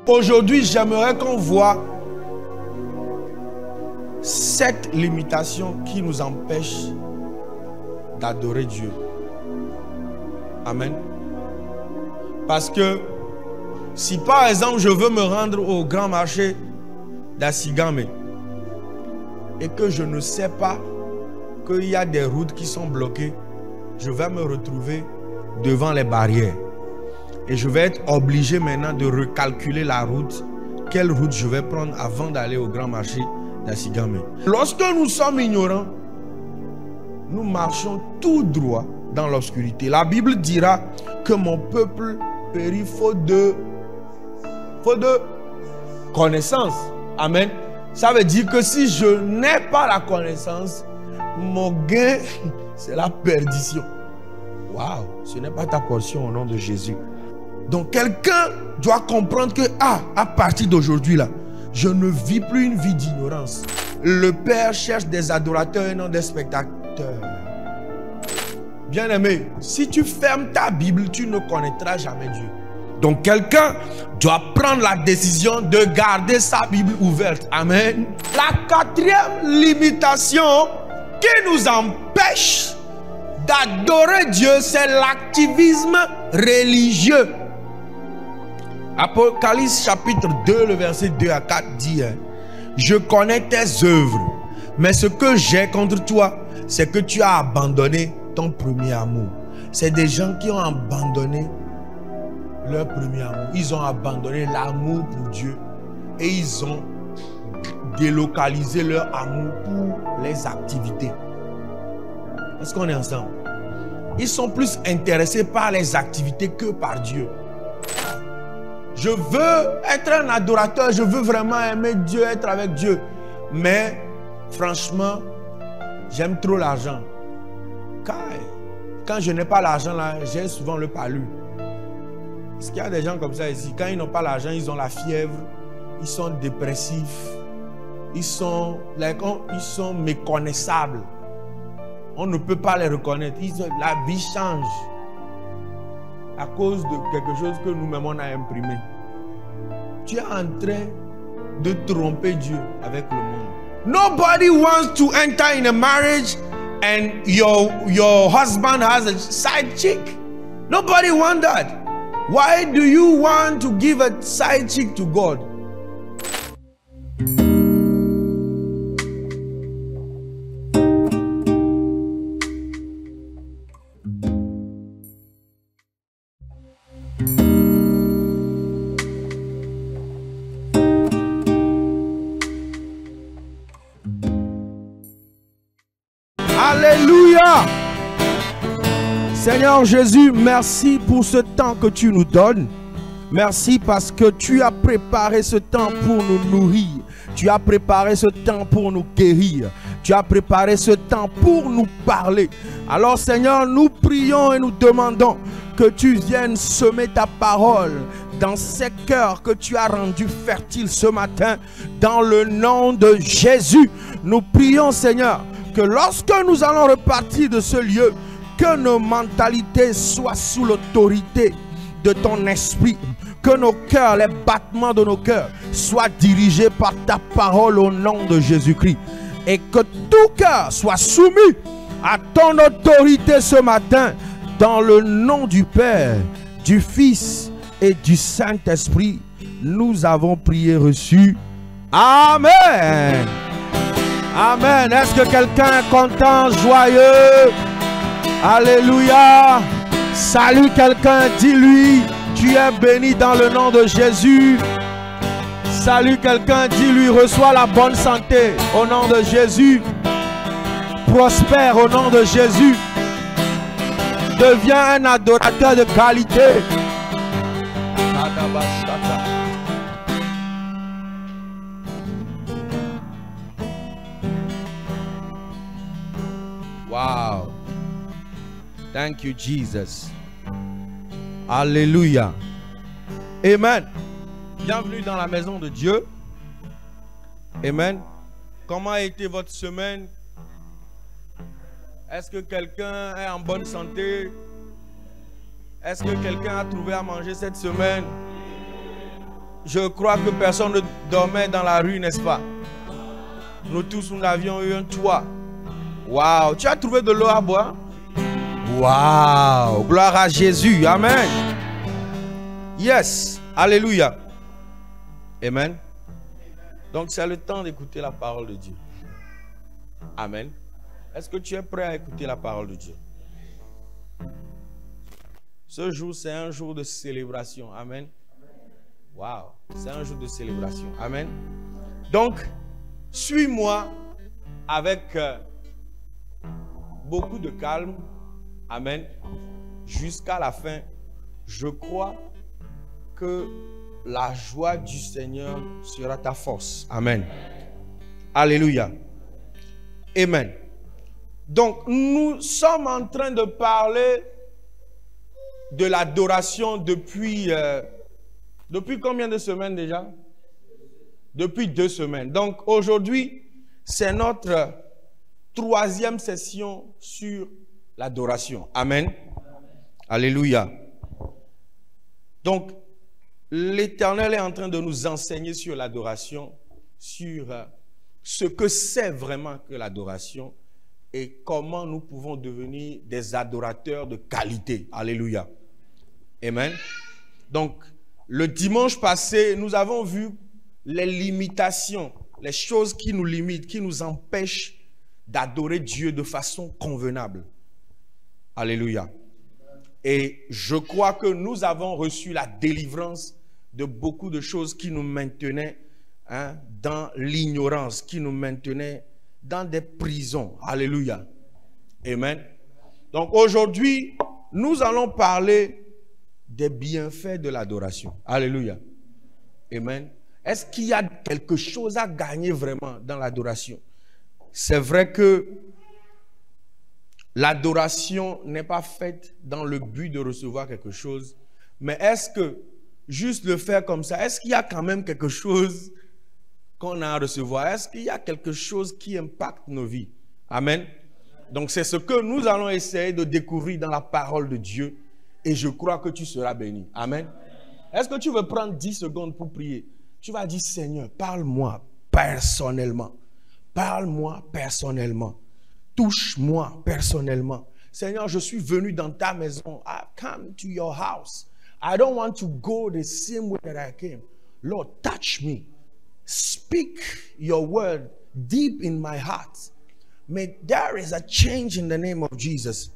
Aujourd'hui, j'aimerais qu'on voit 7 limitations qui nous empêchent d'adorer Dieu. Amen. Parce que si par exemple je veux me rendre au grand marché d'Assigame et que je ne sais pas qu'il y a des routes qui sont bloquées, je vais me retrouver devant les barrières. Et je vais être obligé maintenant de recalculer la route. Quelle route je vais prendre avant d'aller au grand marché d'Assigame. Lorsque nous sommes ignorants, nous marchons tout droit dans l'obscurité. La Bible dira que mon peuple périt faute de connaissance. Amen. Ça veut dire que si je n'ai pas la connaissance, mon gain, c'est la perdition. Waouh, ce n'est pas ta portion au nom de Jésus. Donc quelqu'un doit comprendre que à partir d'aujourd'hui là, je ne vis plus une vie d'ignorance. Le Père cherche des adorateurs et non des spectateurs. Bien-aimé, si tu fermes ta Bible, tu ne connaîtras jamais Dieu. Donc quelqu'un doit prendre la décision de garder sa Bible ouverte. Amen. La 4e limitation qui nous empêche d'adorer Dieu, c'est l'activisme religieux. Apocalypse chapitre 2, le verset 2 à 4 dit « Je connais tes œuvres, mais ce que j'ai contre toi, c'est que tu as abandonné ton premier amour. » C'est des gens qui ont abandonné leur premier amour. Ils ont abandonné l'amour pour Dieu et ils ont délocalisé leur amour pour les activités. Est-ce qu'on est ensemble? Ils sont plus intéressés par les activités que par Dieu. Je veux être un adorateur, je veux vraiment aimer Dieu, être avec Dieu. Mais franchement, j'aime trop l'argent. Quand je n'ai pas l'argent là, j'ai souvent le palu. Parce qu'il y a des gens comme ça ici, quand ils n'ont pas l'argent, ils ont la fièvre, ils sont dépressifs, ils sont méconnaissables. On ne peut pas les reconnaître. La vie change à cause de quelque chose que nous-mêmes on a imprimé. Tu es en train de tromper Dieu avec le monde. Nobody wants to enter in a marriage and your husband has a side chick. Nobody wants that. Why do you want to give a side chick to God? Alléluia. Seigneur Jésus, merci pour ce temps que tu nous donnes. Merci parce que tu as préparé ce temps pour nous nourrir. Tu as préparé ce temps pour nous guérir. Tu as préparé ce temps pour nous parler. Alors Seigneur, nous prions et nous demandons que tu viennes semer ta parole dans ces cœurs que tu as rendus fertiles ce matin. Dans le nom de Jésus, nous prions Seigneur que lorsque nous allons repartir de ce lieu, que nos mentalités soient sous l'autorité de ton esprit, que nos cœurs, les battements de nos cœurs soient dirigés par ta parole au nom de Jésus-Christ, et que tout cœur soit soumis à ton autorité ce matin, dans le nom du Père, du Fils et du Saint-Esprit. Nous avons prié, reçu. Amen. Amen. Est-ce que quelqu'un est content, joyeux? Alléluia. Salut quelqu'un, dis-lui, tu es béni dans le nom de Jésus. Salut quelqu'un, dis-lui, reçois la bonne santé au nom de Jésus. Prospère au nom de Jésus. Deviens un adorateur de qualité. Wow. Thank you, Jesus. Alléluia. Amen. Bienvenue dans la maison de Dieu. Amen. Comment a été votre semaine? Est-ce que quelqu'un est en bonne santé? Est-ce que quelqu'un a trouvé à manger cette semaine? Je crois que personne ne dormait dans la rue, n'est-ce pas? Nous tous, nous avions eu un toit. Waouh! Tu as trouvé de l'eau à boire? Waouh! Gloire à Jésus. Amen. Yes. Alléluia. Amen. Donc c'est le temps d'écouter la parole de Dieu. Amen. Est-ce que tu es prêt à écouter la parole de Dieu? Ce jour, c'est un jour de célébration. Amen. Waouh. C'est un jour de célébration. Amen. Donc, suis-moi avec beaucoup de calme. Amen. Jusqu'à la fin. Je crois que la joie du Seigneur sera ta force. Amen. Alléluia. Amen. Donc, nous sommes en train de parler de l'adoration depuis combien de semaines déjà? Depuis 2 semaines. Donc, aujourd'hui, c'est notre 3e session sur l'adoration. Amen. Alléluia. Donc, l'Éternel est en train de nous enseigner sur l'adoration, sur ce que c'est vraiment que l'adoration et comment nous pouvons devenir des adorateurs de qualité. Alléluia. Amen. Donc, le dimanche passé, nous avons vu les limitations, les choses qui nous limitent, qui nous empêchent d'adorer Dieu de façon convenable. Alléluia. Et je crois que nous avons reçu la délivrance de beaucoup de choses qui nous maintenaient dans l'ignorance, qui nous maintenaient dans des prisons. Alléluia. Amen. Donc aujourd'hui, nous allons parler des bienfaits de l'adoration. Alléluia. Amen. Est-ce qu'il y a quelque chose à gagner vraiment dans l'adoration? C'est vrai que l'adoration n'est pas faite dans le but de recevoir quelque chose, mais est-ce que juste le faire comme ça, est-ce qu'il y a quand même quelque chose qu'on a à recevoir? Est-ce qu'il y a quelque chose qui impacte nos vies? Amen. Donc c'est ce que nous allons essayer de découvrir dans la parole de Dieu et je crois que tu seras béni. Amen. Est-ce que tu veux prendre 10 secondes pour prier? Tu vas dire, Seigneur, parle-moi personnellement. Parle-moi personnellement. Touche-moi personnellement. Seigneur, je suis venu dans ta maison. I come to your house. I don't want to go the same way that I came. Lord, touch me. Speak your word deep in my heart. May there is a change in the name of Jesus.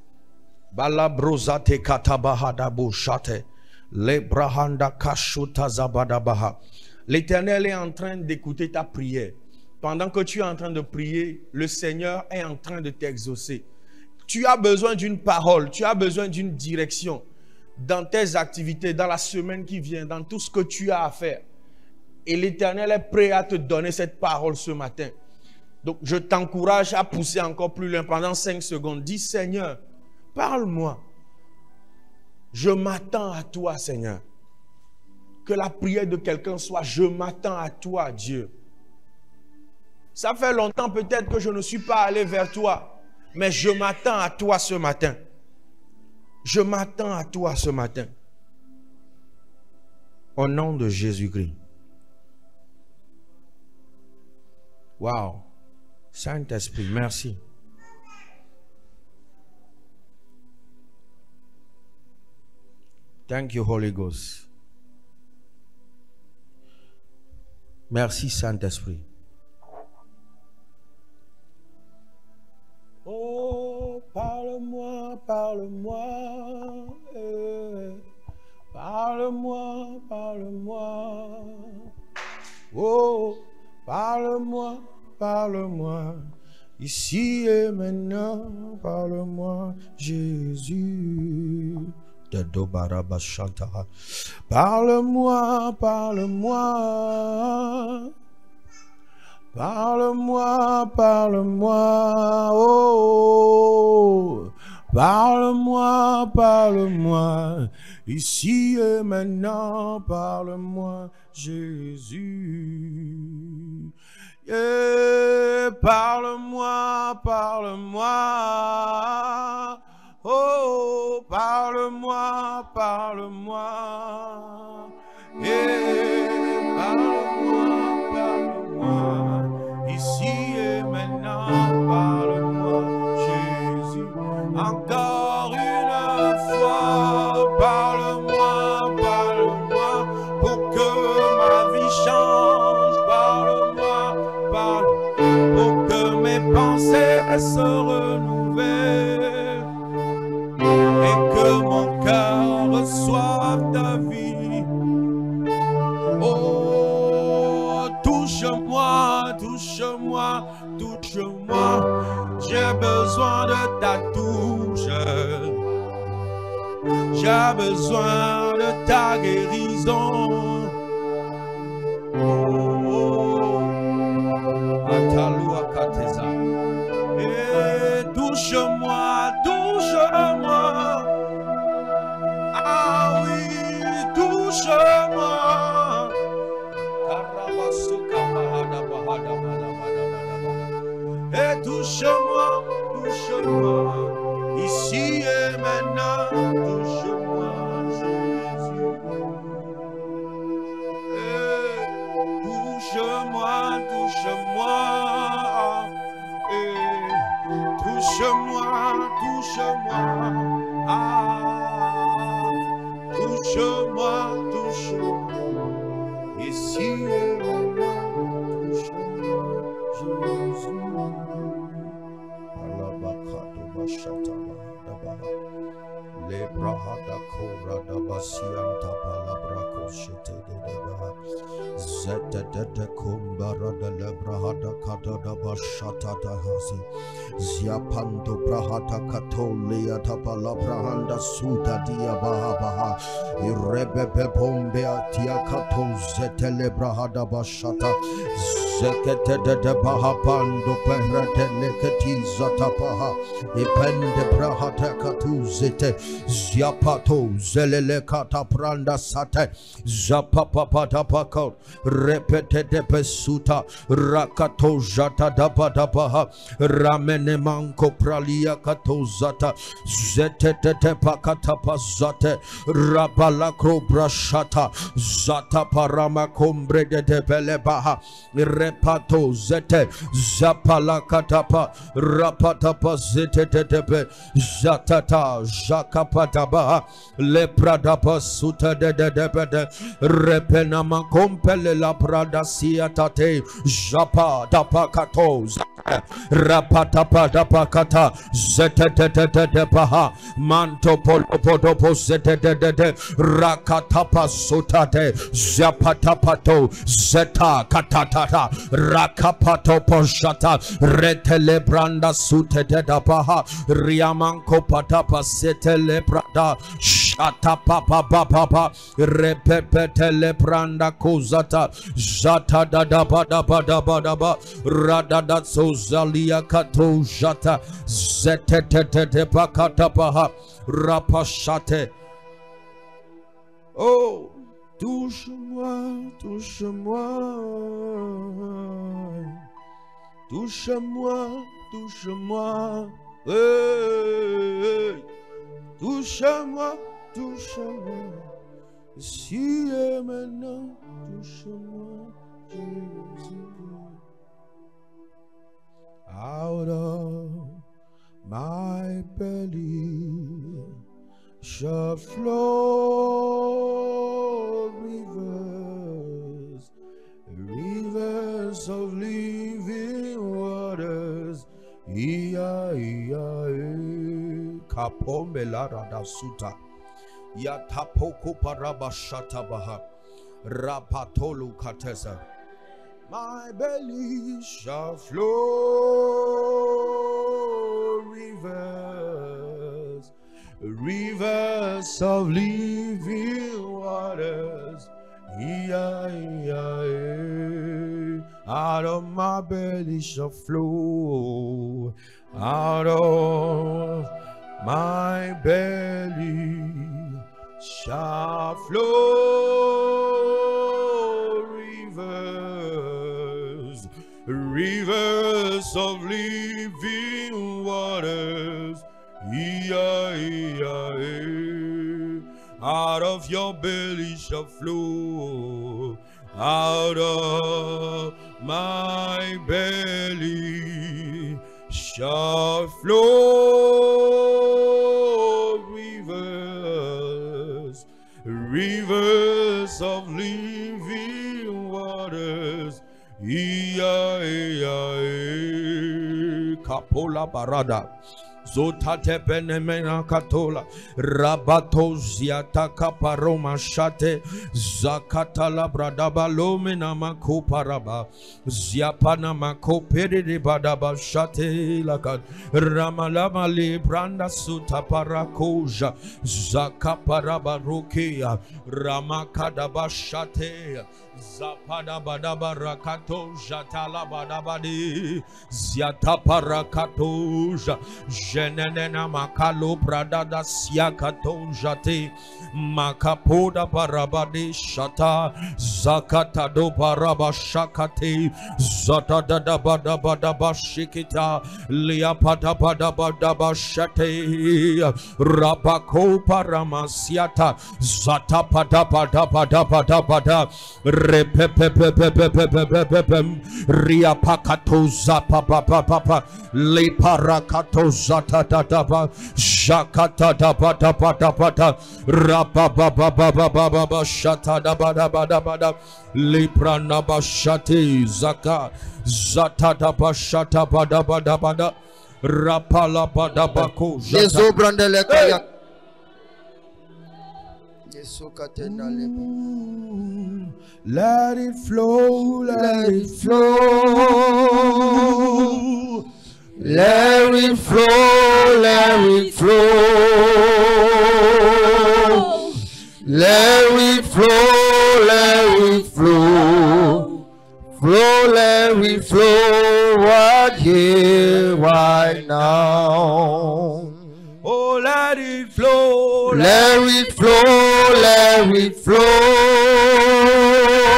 Balabrozate katabahadabu shate. Lebrahanda kashuta zabadabaha. L'Éternel est en train d'écouter ta prière. Pendant que tu es en train de prier, le Seigneur est en train de t'exaucer. Tu as besoin d'une parole, tu as besoin d'une direction dans tes activités, dans la semaine qui vient, dans tout ce que tu as à faire. Et l'Éternel est prêt à te donner cette parole ce matin. Donc je t'encourage à pousser encore plus loin pendant 5 secondes. Dis, Seigneur, parle-moi. Je m'attends à toi, Seigneur. Que la prière de quelqu'un soit, je m'attends à toi, Dieu. Ça fait longtemps peut-être que je ne suis pas allé vers toi, mais je m'attends à toi ce matin. Je m'attends à toi ce matin. Au nom de Jésus-Christ. Wow. Saint-Esprit, merci. Thank you, Holy Ghost. Merci, Saint-Esprit. Oh, parle-moi, parle-moi. Parle-moi, parle-moi. Oh, parle-moi, parle-moi. Ici et maintenant, parle-moi, Jésus. Parle-moi, parle-moi. Parle-moi, parle-moi. Oh, parle-moi, parle-moi. Ici et maintenant, parle-moi, Jésus. Parle-moi, parle-moi. Oh, parle-moi, parle-moi. Parle-moi, parle-moi. Ici et maintenant, parle-moi, Jésus. Encore une fois, parle-moi, parle-moi. Pour que ma vie change, parle-moi, parle. Pour que mes pensées se renouvellent et que mon cœur reçoive ta vie. Oh, touche-moi, touche-moi, touche-moi. J'ai besoin de ta touche. J'ai besoin de ta guérison. Oh, Atalua Kateza. Et touche-moi, touche-moi. Ah oui, touche-moi. Et touche-moi, touche-moi. Ici et maintenant, touche-moi, Jésus. Et touche-moi, touche-moi. Et touche-moi, touche-moi. Ah, touche-moi, touche-moi. Ici et maintenant, touche-moi, Jésus. Le brahada kora da basianta palabra koshete de deba zete de kumbara de le brahada kada da bashata da hasi ziapando brahada katolia da palabra handa suda dia baha irebe bombe atia kato zete le brahada bashata zekete de baha pando perra de leketi zata paha ipende brahada katu zete Ziapato zelele kata pranda sate zapapapata pakor repete de pesuta rakato jata dabadabaha ramene manko pralia kato zata zetete pakata pasate rabalakro brashata zata parama kombre de belebaha repato zete zapalakatapa rapatapa zete de zatata Jakapataba le prada pasuta de repenama compele la prada siatate japa dapakatos rapatapa dapakata zete de paha manto polopodopo zete de rakatapa sutate zapatapato zeta katatata rakapato poshata retele branda sute de paha riamanko patapa setele prada shata papa papa repepetele pranda kozata zata da ba rada da sozalia kato jata zetete pakata paha rapashate. Oh, touche-moi, touche-moi, touche-moi, touche-moi. Hey, touche-moi, touche-moi, ici et maintenant, touche-moi, Jésus. Out of my belly shall flow rivers, rivers of living waters. Iya kapombe la rada suta ya tapoko parabashata baha rapatolu katesa. My belly shall flow rivers, rivers of living waters. Out of my belly shall flow, out of my belly shall flow rivers, living waters. Out of your belly shall flow, out of my belly shall flow rivers, rivers of living waters. Kapola barada. Zota tepenemena katola rabato ziata kaparoma shate zakatala bradaba lomena mako paraba ziapana mako perede badaba shate lakat ramalama le branda suta parakoja zakaparaba rokea ramakadaba shate zapada badaba rakato jatala badabadi ziata parakatoja Jenena makalo bradada siakato jate makapoda barabade shata zakata do baraba shakate zata dada bada bada bashikita liapada bada bada bashate rabako paramasiata zata pada bada bada bada bada repepepepepepepepepem riapakato zapa papa papa le parakato zata daba shakata daba daba daba da raba baba baba baba shata daba daba daba da le prana bashate zaka zata daba shata bada bada bada rapala bada bako les obrande le kayak let it flow, let it flow. Let it flow, let it flow. Let it flow, let it flow. Flow, let it flow right here, right now. Oh, let it flow, let it flow, let it flow.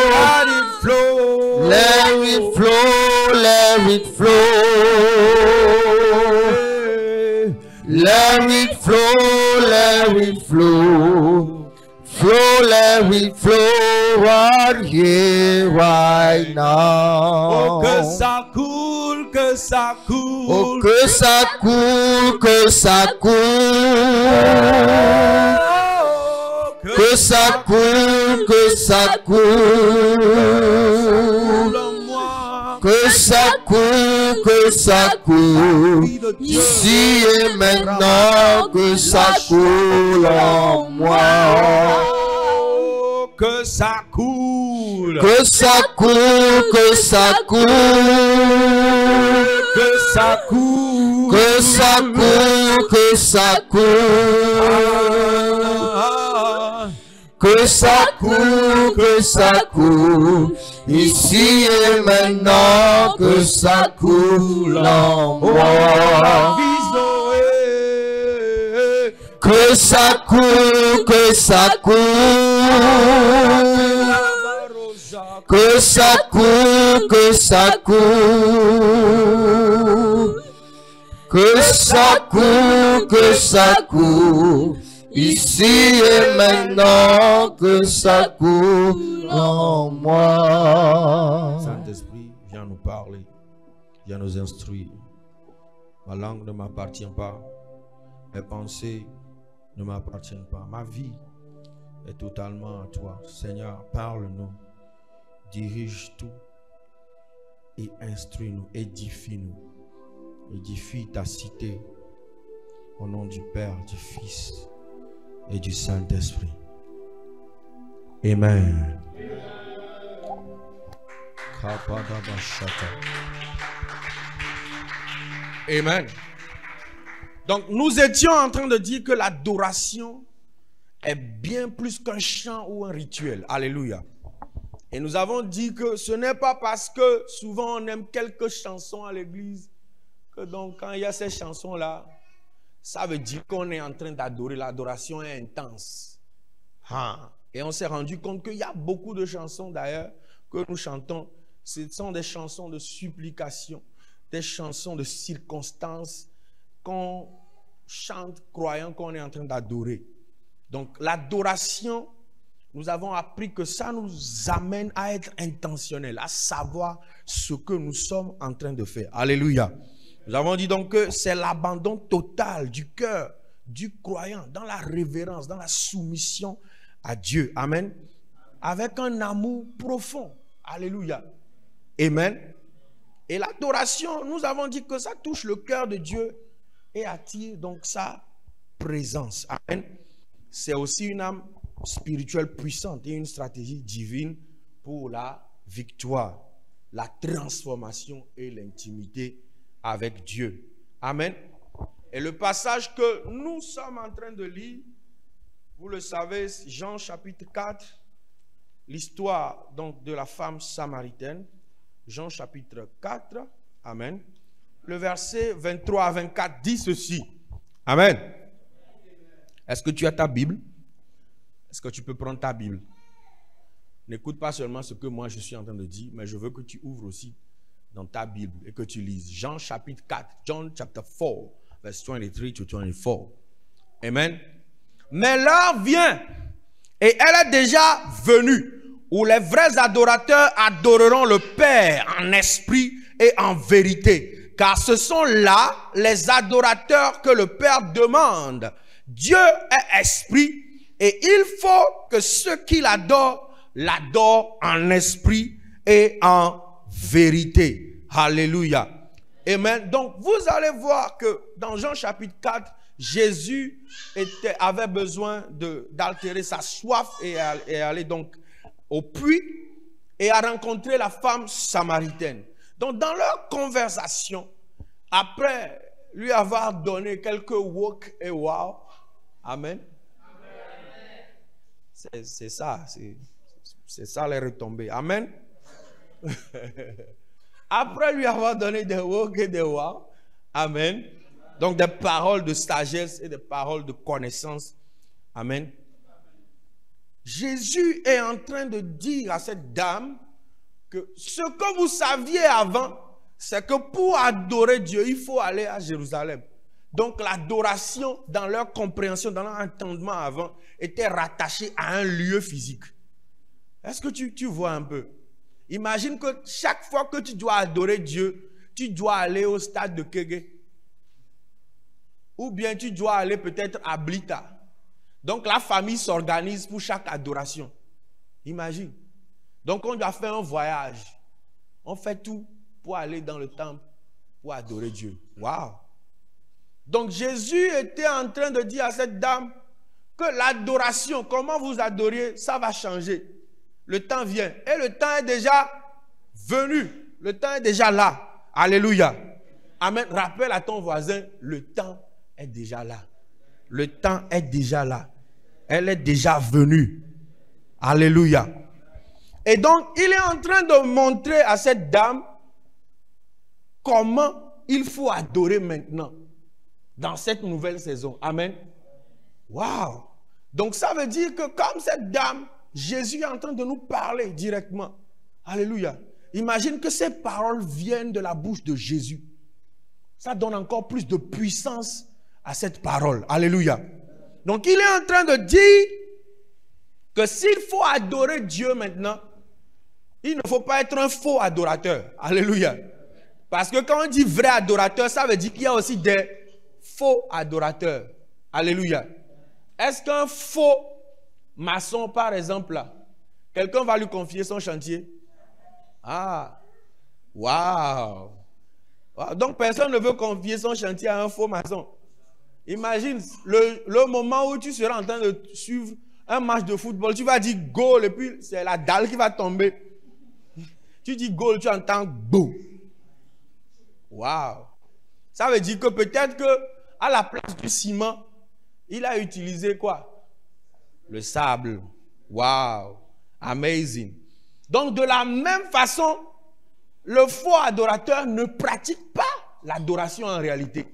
Let it flow, let it flow, let it flow. Let it flow, let it flow. Flow, let it flow right here, right now. Oh, que ça coule, que ça coule. Oh, que ça coule, que ça coule. Que ça coule, que ça coule. Que ça coule, que ça coule. Ici et maintenant, que ça coule en moi. Que ça coule. Que ça coule, que ça coule. Que ça coule. Que ça coule, que ça coule. Que ça coule, que ça coule. Ici et maintenant, que ça coule en moi. Que ça coule, que ça coule. Que ça coule, que ça coule. Que ça coule, que ça coule. Ici et maintenant, que ça coule en moi. Saint-Esprit, viens nous parler, viens nous instruire. Ma langue ne m'appartient pas, mes pensées ne m'appartiennent pas. Ma vie est totalement à toi. Seigneur, parle-nous, dirige tout et instruis-nous, édifie-nous. Édifie ta cité au nom du Père, du Fils et du Saint-Esprit. Amen. Amen. Donc nous étions en train de dire que l'adoration est bien plus qu'un chant ou un rituel. Alléluia. Et nous avons dit que ce n'est pas parce que souvent on aime quelques chansons à l'église que donc quand il y a ces chansons-là, ça veut dire qu'on est en train d'adorer. L'adoration est intense. Et on s'est rendu compte qu'il y a beaucoup de chansons d'ailleurs que nous chantons. Ce sont des chansons de supplication, de louange, de louange. Et on s'est rendu compte qu'il y a beaucoup de chansons d'ailleurs que nous chantons. Ce sont des chansons de supplication, de louange, de louange. Et on s'est rendu compte qu'il y a beaucoup de chansons d'ailleurs que nous chantons. Ce sont des chansons de supplication, de louange, de louange. Et on s'est rendu compte qu'il y a beaucoup de chansons d'ailleurs que nous chantons. Ce sont des chansons de supplication, des chansons de circonstances qu'on chante croyant qu'on est en train d'adorer. Donc l'adoration, nous avons appris que ça nous amène à être intentionnels, à savoir ce que nous sommes en train de faire. Alléluia. Nous avons dit donc que c'est l'abandon total du cœur du croyant dans la révérence, dans la soumission à Dieu. Amen. Avec un amour profond. Alléluia. Amen. Et l'adoration, nous avons dit que ça touche le cœur de Dieu et attire donc sa présence. Amen. C'est aussi une âme spirituelle puissante et une stratégie divine pour la victoire, la transformation et l'intimité avec Dieu. Amen. Et le passage que nous sommes en train de lire, vous le savez, Jean chapitre 4, l'histoire donc de la femme samaritaine. Jean chapitre 4, amen. Le verset 23 à 24 dit ceci. Amen. Est-ce que tu as ta Bible? Est-ce que tu peux prendre ta Bible? N'écoute pas seulement ce que moi je suis en train de dire, mais je veux que tu ouvres aussi dans ta Bible et que tu lises. Jean chapitre 4, John chapter 4, verse 23 to 24. Amen. Mais l'heure vient, et elle est déjà venue, où les vrais adorateurs adoreront le Père en esprit et en vérité. Car ce sont là les adorateurs que le Père demande. Dieu est esprit et il faut que ceux qui l'adorent, l'adorent en esprit et en vérité. Alléluia. Amen. Donc vous allez voir que dans Jean chapitre 4, Jésus avait besoin d'altérer sa soif et aller donc au puits et à rencontrer la femme samaritaine. Donc dans leur conversation, après lui avoir donné quelques wok et wow, amen. C'est ça, c'est ça les retombées. Amen. Après lui avoir donné des wok et des wow, amen. Donc des paroles de sagesse et des paroles de connaissance, amen. Jésus est en train de dire à cette dame que ce que vous saviez avant, c'est que pour adorer Dieu, il faut aller à Jérusalem. Donc l'adoration, dans leur compréhension, dans leur entendement avant, était rattachée à un lieu physique. Est-ce que tu vois un peu? Imagine que chaque fois que tu dois adorer Dieu, tu dois aller au stade de Kégué. Ou bien tu dois aller peut-être à Blita. Donc la famille s'organise pour chaque adoration. Imagine. Donc on doit faire un voyage. On fait tout pour aller dans le temple pour adorer Dieu. Waouh! Donc Jésus était en train de dire à cette dame que l'adoration, comment vous adoriez, ça va changer. Le temps vient. Et le temps est déjà venu. Le temps est déjà là. Alléluia. Amen. Rappelle à ton voisin, le temps est déjà là. Le temps est déjà là. Elle est déjà venue. Alléluia. Et donc, il est en train de montrer à cette dame comment il faut adorer maintenant, dans cette nouvelle saison. Amen. Waouh. Donc, ça veut dire que comme cette dame, Jésus est en train de nous parler directement. Alléluia. Imagine que ces paroles viennent de la bouche de Jésus. Ça donne encore plus de puissance à cette parole. Alléluia. Donc il est en train de dire que s'il faut adorer Dieu maintenant, il ne faut pas être un faux adorateur. Alléluia. Parce que quand on dit vrai adorateur, ça veut dire qu'il y a aussi des faux adorateurs. Alléluia. Est-ce qu'un faux maçon, par exemple, là, quelqu'un va lui confier son chantier? Ah, waouh. Wow. Donc personne ne veut confier son chantier à un faux maçon. Imagine le moment où tu seras en train de suivre un match de football, tu vas dire goal et puis c'est la dalle qui va tomber. Tu dis goal, tu entends go. Waouh. Ça veut dire que peut-être que à la place du ciment, il a utilisé quoi? Le sable. Waouh. Amazing. Donc de la même façon, le faux adorateur ne pratique pas l'adoration en réalité.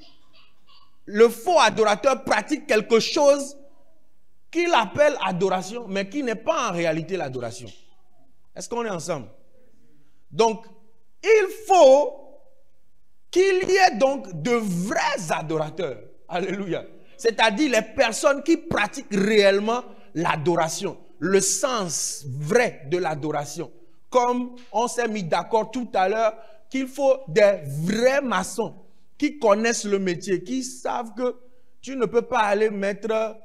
Le faux adorateur pratique quelque chose qu'il appelle adoration, mais qui n'est pas en réalité l'adoration. Est-ce qu'on est ensemble? Donc, il faut qu'il y ait donc de vrais adorateurs. Alléluia. C'est-à-dire les personnes qui pratiquent réellement l'adoration, le sens vrai de l'adoration. Comme on s'est mis d'accord tout à l'heure qu'il faut des vrais maçons qui connaissent le métier, qui savent que tu ne peux pas aller mettre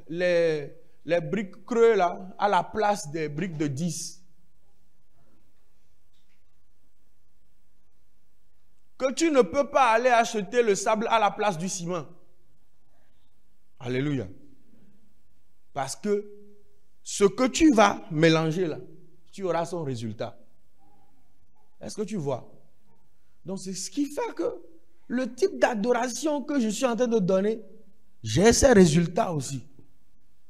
les briques creux là à la place des briques de 10. Que tu ne peux pas aller acheter le sable à la place du ciment. Alléluia. Parce que ce que tu vas mélanger là, tu auras son résultat. Est-ce que tu vois? Donc c'est ce qui fait que le type d'adoration que je suis en train de donner, j'ai ces résultats aussi.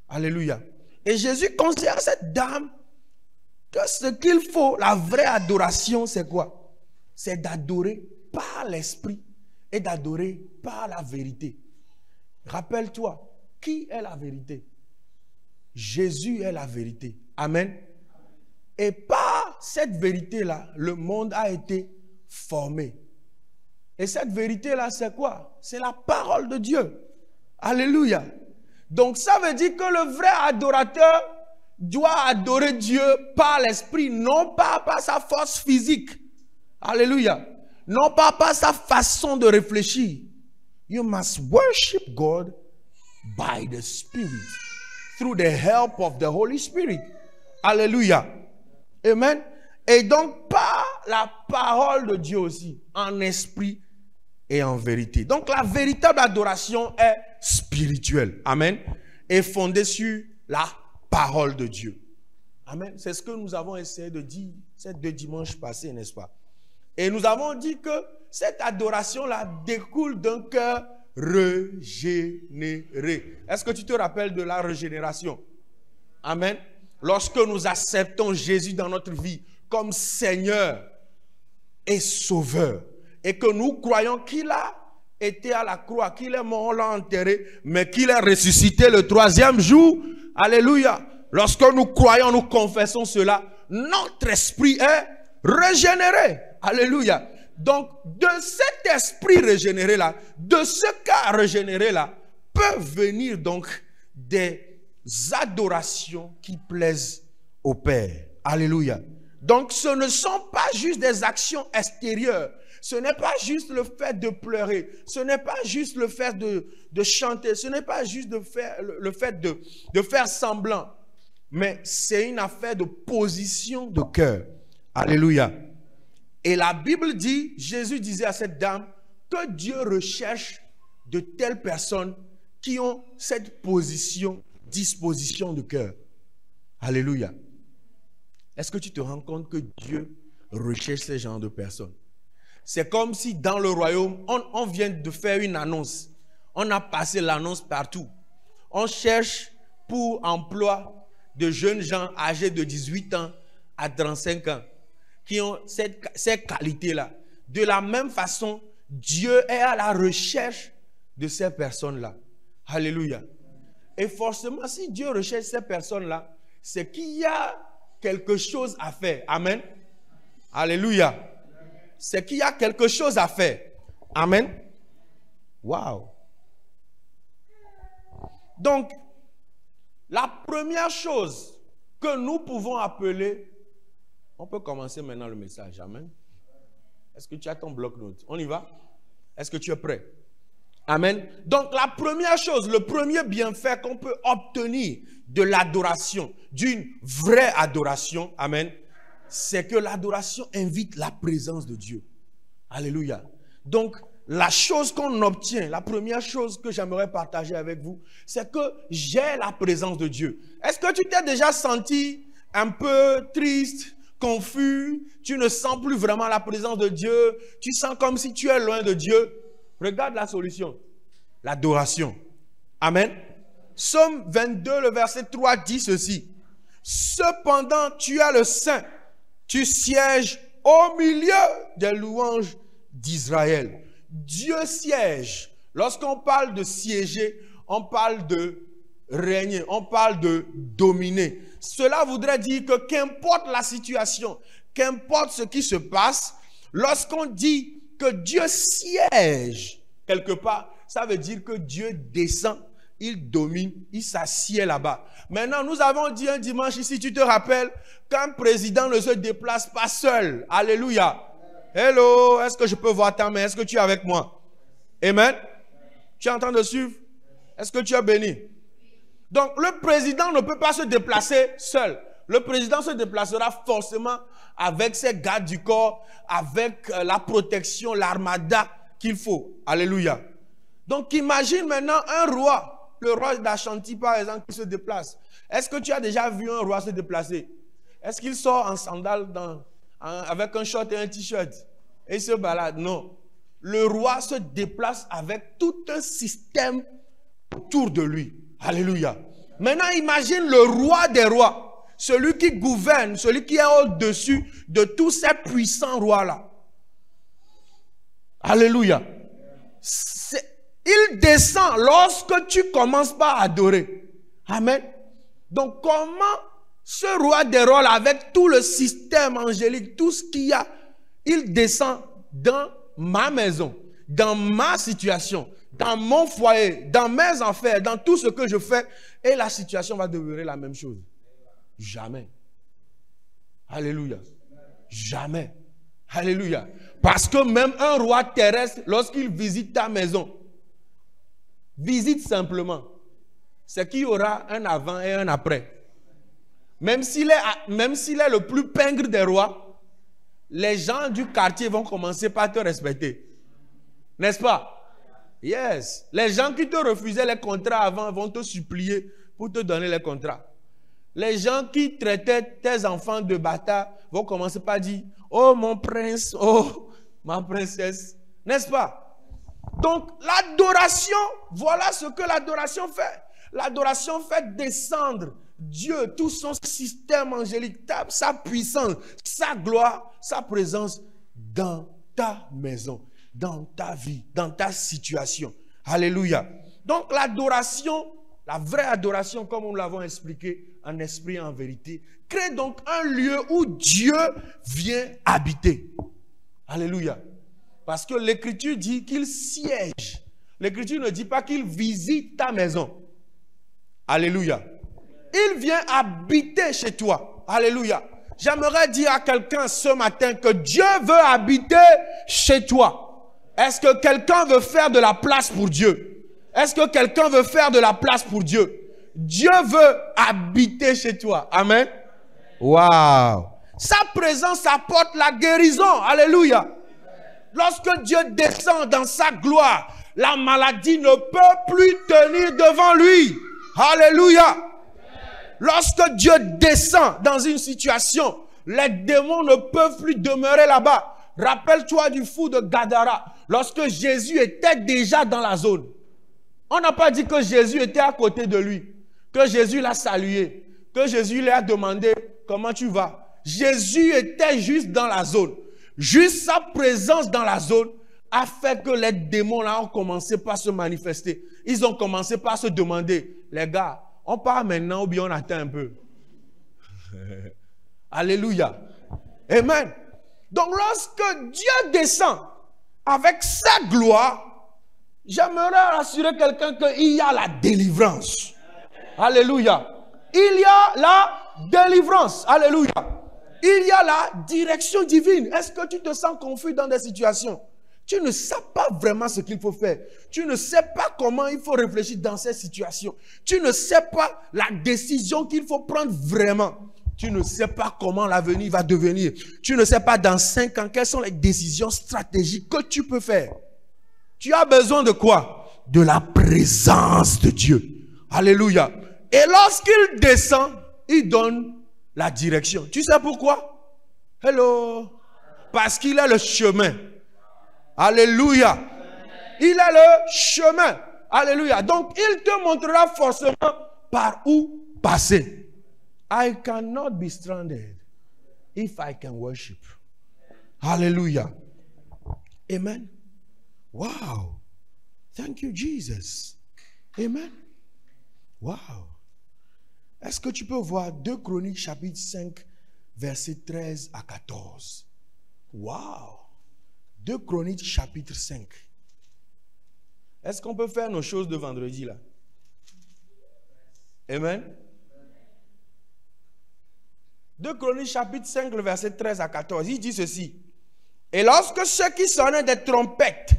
Alléluia. Et Jésus conseille à cette dame que ce qu'il faut, la vraie adoration, c'est quoi? C'est d'adorer par l'esprit et d'adorer par la vérité. Rappelle-toi, qui est la vérité? Jésus est la vérité. Amen. Et par cette vérité-là, le monde a été formé. Et cette vérité-là, c'est quoi? C'est la parole de Dieu. Alléluia. Donc ça veut dire que le vrai adorateur doit adorer Dieu par l'esprit, non pas par sa force physique. Alléluia. Non pas par sa façon de réfléchir. You must worship God by the Spirit, through the help of the Holy Spirit. Alléluia. Amen. Et donc par la parole de Dieu aussi, en esprit et en vérité. Donc la véritable adoration est spirituelle. Amen. Et fondée sur la parole de Dieu. Amen. C'est ce que nous avons essayé de dire ces 2 dimanches passés, n'est-ce pas? Et nous avons dit que cette adoration-là découle d'un cœur régénéré. Est-ce que tu te rappelles de la régénération? Amen. Lorsque nous acceptons Jésus dans notre vie comme Seigneur et Sauveur, et que nous croyons qu'il a été à la croix, qu'il est mort, on l'a enterré, mais qu'il est ressuscité le 3e jour. Alléluia. Lorsque nous croyons, nous confessons cela, notre esprit est régénéré. Alléluia. Donc, de cet esprit régénéré-là, de ce cas régénéré-là, peuvent venir donc des adorations qui plaisent au Père. Alléluia. Donc, ce ne sont pas juste des actions extérieures. Ce n'est pas juste le fait de pleurer. Ce n'est pas juste le fait de chanter. Ce n'est pas juste le fait de faire semblant. Mais c'est une affaire de position de cœur. Alléluia. Et la Bible dit, Jésus disait à cette dame, que Dieu recherche de telles personnes qui ont cette disposition de cœur. Alléluia. Est-ce que tu te rends compte que Dieu recherche ce genre de personnes? C'est comme si dans le royaume, on vient de faire une annonce. On a passé l'annonce partout. On cherche pour emploi de jeunes gens âgés de 18 ans à 35 ans qui ont ces qualités-là. De la même façon, Dieu est à la recherche de ces personnes-là. Alléluia. Et forcément, si Dieu recherche ces personnes-là, c'est qu'il y a quelque chose à faire. Amen. Alléluia. C'est qu'il y a quelque chose à faire. Amen. Wow. Donc, la première chose que nous pouvons appeler, on peut commencer maintenant le message. Amen. Est-ce que tu as ton bloc-notes? On y va? Est-ce que tu es prêt? Amen. Donc, la première chose, le premier bienfait qu'on peut obtenir de l'adoration, d'une vraie adoration, amen, c'est que l'adoration invite la présence de Dieu. Alléluia. Donc, la chose qu'on obtient, la première chose que j'aimerais partager avec vous, c'est que j'ai la présence de Dieu. Est-ce que tu t'es déjà senti un peu triste, confus, tu ne sens plus vraiment la présence de Dieu, tu sens comme si tu es loin de Dieu? Regarde la solution, l'adoration. Amen. Psaume 22, le verset 3 dit ceci. Cependant, tu as le Saint, tu sièges au milieu des louanges d'Israël. Dieu siège. Lorsqu'on parle de siéger, on parle de régner, on parle de dominer. Cela voudrait dire que qu'importe la situation, qu'importe ce qui se passe, lorsqu'on dit que Dieu siège quelque part, ça veut dire que Dieu descend, il domine, il s'assied là-bas. Maintenant, nous avons dit un dimanche ici, tu te rappelles, qu'un président ne se déplace pas seul. Alléluia. Hello, est-ce que je peux voir ta main? Est-ce que tu es avec moi? Amen. Tu es en train de suivre? Est-ce que tu es béni? Donc, le président ne peut pas se déplacer seul. Le président se déplacera forcément avec ses gardes du corps, avec la protection, l'armada qu'il faut. Alléluia. Donc, imagine maintenant un roi, le roi d'Ashanti par exemple, qui se déplace. Est-ce que tu as déjà vu un roi se déplacer? Est-ce qu'il sort en sandales avec un short et un t-shirt et il se balade? Non. Le roi se déplace avec tout un système autour de lui. Alléluia. Maintenant, imagine le roi des rois, celui qui gouverne, celui qui est au-dessus de tous ces puissants rois-là. Alléluia. Il descend lorsque tu commences par adorer. Amen. Donc, comment ce roi des rois, avec tout le système angélique, tout ce qu'il y a, il descend dans ma maison, dans ma situation, dans mon foyer, dans mes affaires, dans tout ce que je fais, et la situation va devenir la même chose. Jamais. Alléluia. Jamais. Alléluia. Parce que même un roi terrestre, lorsqu'il visite ta maison, visite simplement, c'est qu'il y aura un avant et un après. Même s'il est le plus pingre des rois, les gens du quartier vont commencer par te respecter. N'est-ce pas? Yes. Les gens qui te refusaient les contrats avant vont te supplier pour te donner les contrats. Les gens qui traitaient tes enfants de bâtards vont commencer par dire « Oh mon prince, oh ma princesse ». N'est-ce pas? Donc l'adoration, voilà ce que l'adoration fait. L'adoration fait descendre Dieu, tout son système angélique, sa puissance, sa gloire, sa présence dans ta maison, dans ta vie, dans ta situation. Alléluia. Donc l'adoration, la vraie adoration, comme nous l'avons expliqué, en esprit et en vérité, crée donc un lieu où Dieu vient habiter. Alléluia. Parce que l'Écriture dit qu'il siège. L'Écriture ne dit pas qu'il visite ta maison. Alléluia. Il vient habiter chez toi. Alléluia. J'aimerais dire à quelqu'un ce matin que Dieu veut habiter chez toi. Est-ce que quelqu'un veut faire de la place pour Dieu? Est-ce que quelqu'un veut faire de la place pour Dieu? Dieu veut habiter chez toi. Amen. Waouh. Sa présence apporte la guérison. Alléluia. Lorsque Dieu descend dans sa gloire, la maladie ne peut plus tenir devant lui. Alléluia. Lorsque Dieu descend dans une situation, les démons ne peuvent plus demeurer là-bas. Rappelle-toi du fou de Gadara, lorsque Jésus était déjà dans la zone. On n'a pas dit que Jésus était à côté de lui, que Jésus l'a salué, que Jésus lui a demandé comment tu vas. Jésus était juste dans la zone. Juste sa présence dans la zone a fait que les démons là ont commencé par se manifester. Ils ont commencé par se demander, les gars, on part maintenant ou bien on attend un peu? Alléluia. Amen. Donc lorsque Dieu descend avec sa gloire, j'aimerais rassurer quelqu'un qu'il y a la délivrance. Alléluia. Il y a la délivrance. Alléluia. Il y a la direction divine. Est-ce que tu te sens confus dans des situations? Tu ne sais pas vraiment ce qu'il faut faire. Tu ne sais pas comment il faut réfléchir dans ces situations. Tu ne sais pas la décision qu'il faut prendre vraiment. Tu ne sais pas comment l'avenir va devenir. Tu ne sais pas dans 5 ans quelles sont les décisions stratégiques que tu peux faire. Tu as besoin de quoi? De la présence de Dieu. Alléluia. Et lorsqu'il descend, il donne la direction. Tu sais pourquoi? Hello. Parce qu'il est le chemin. Alléluia. Il est le chemin. Alléluia. Donc, il te montrera forcément par où passer. I cannot be stranded if I can worship. Alléluia. Amen. Wow. Thank you, Jesus. Amen. Wow. Est-ce que tu peux voir 2 Chroniques chapitre 5, versets 13 à 14? Wow. 2 Chroniques chapitre 5. Est-ce qu'on peut faire nos choses de vendredi là? Amen. 2 Chroniques chapitre 5, le verset 13 à 14. Il dit ceci. Et lorsque ceux qui sonnaient des trompettes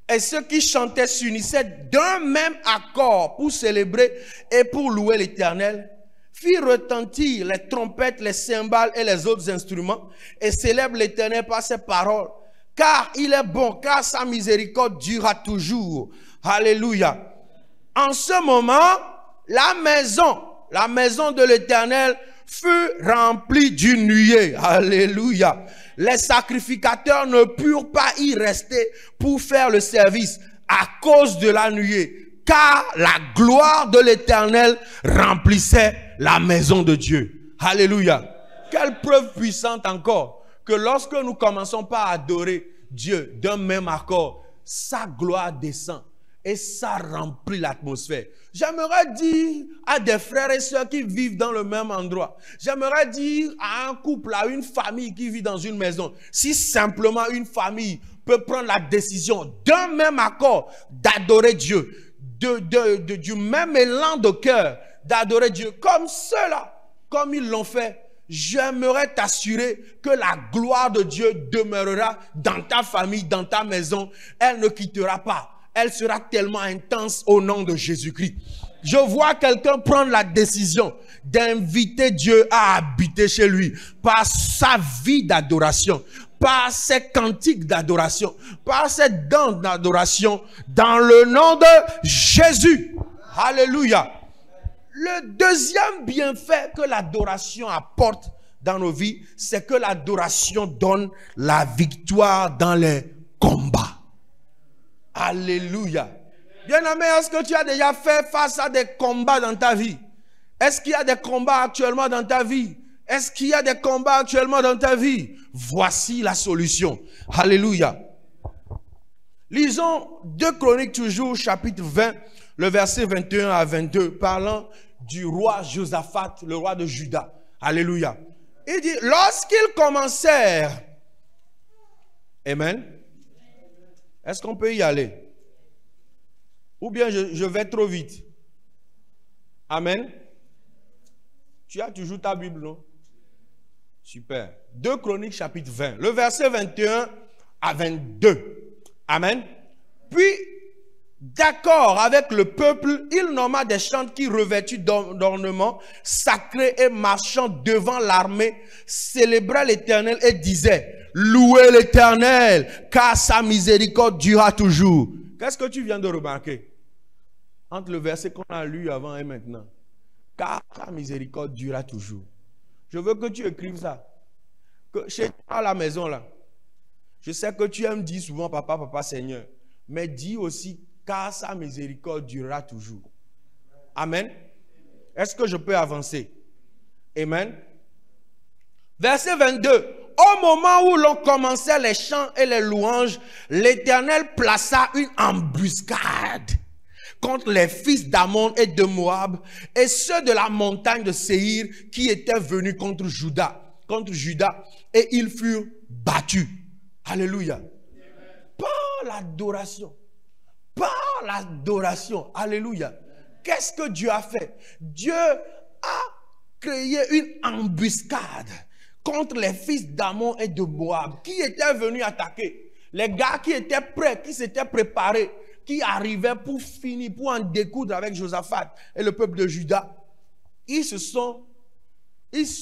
et ceux qui chantaient s'unissaient d'un même accord pour célébrer et pour louer l'Éternel, firent retentir les trompettes, les cymbales et les autres instruments et célèbrent l'Éternel par ses paroles. Car il est bon, car sa miséricorde durera toujours. Alléluia. En ce moment, la maison de l'Éternel fut remplie d'une nuée. Alléluia. Les sacrificateurs ne purent pas y rester pour faire le service à cause de la nuée, car la gloire de l'Éternel remplissait la maison de Dieu. Alléluia. Quelle preuve puissante encore que lorsque nous commençons par adorer Dieu d'un même accord, sa gloire descend et ça remplit l'atmosphère. J'aimerais dire à des frères et sœurs qui vivent dans le même endroit, j'aimerais dire à un couple, à une famille qui vit dans une maison, si simplement une famille peut prendre la décision d'un même accord d'adorer Dieu, du même élan de cœur d'adorer Dieu, comme ceux-là, comme ils l'ont fait, j'aimerais t'assurer que la gloire de Dieu demeurera dans ta famille, dans ta maison. Elle ne quittera pas. Elle sera tellement intense au nom de Jésus-Christ. Je vois quelqu'un prendre la décision d'inviter Dieu à habiter chez lui par sa vie d'adoration, par ses cantiques d'adoration, par ses danses d'adoration, dans le nom de Jésus. Alléluia. Le deuxième bienfait que l'adoration apporte dans nos vies, c'est que l'adoration donne la victoire dans les combats. Alléluia. Bien-aimé, est-ce que tu as déjà fait face à des combats dans ta vie? Est-ce qu'il y a des combats actuellement dans ta vie? Est-ce qu'il y a des combats actuellement dans ta vie? Voici la solution. Alléluia. Lisons 2 Chroniques toujours, chapitre 20, le verset 21 à 22, parlant du roi Josaphat, le roi de Juda. Alléluia. Il dit, lorsqu'ils commencèrent, amen. Est-ce qu'on peut y aller? Ou bien je vais trop vite? Amen. Tu as toujours ta Bible, non? Super. 2 Chroniques chapitre 20, le verset 21 à 22. Amen. Puis, d'accord avec le peuple, il nomma des chantres qui revêtus d'ornements sacrés et marchant devant l'armée, célébraient l'Éternel et disaient, louez l'Éternel, car sa miséricorde durera toujours. Qu'est-ce que tu viens de remarquer entre le verset qu'on a lu avant et maintenant? Car sa miséricorde durera toujours. Je veux que tu écrives ça. Que chez toi à la maison là, je sais que tu aimes dire souvent papa, papa, Seigneur, mais dis aussi car sa miséricorde durera toujours. Amen. Est-ce que je peux avancer? Amen. Verset 22. Au moment où l'on commençait les chants et les louanges, l'Éternel plaça une embuscade contre les fils d'Ammon et de Moab et ceux de la montagne de Séhir qui étaient venus contre Juda, et ils furent battus. Alléluia. Par l'adoration. Par l'adoration. Alléluia. Qu'est-ce que Dieu a fait? Dieu a créé une embuscade contre les fils d'Ammon et de Moab qui étaient venus attaquer. Les gars qui étaient prêts, qui s'étaient préparés, qui arrivaient pour finir, pour en découdre avec Josaphat et le peuple de Juda. Ils sont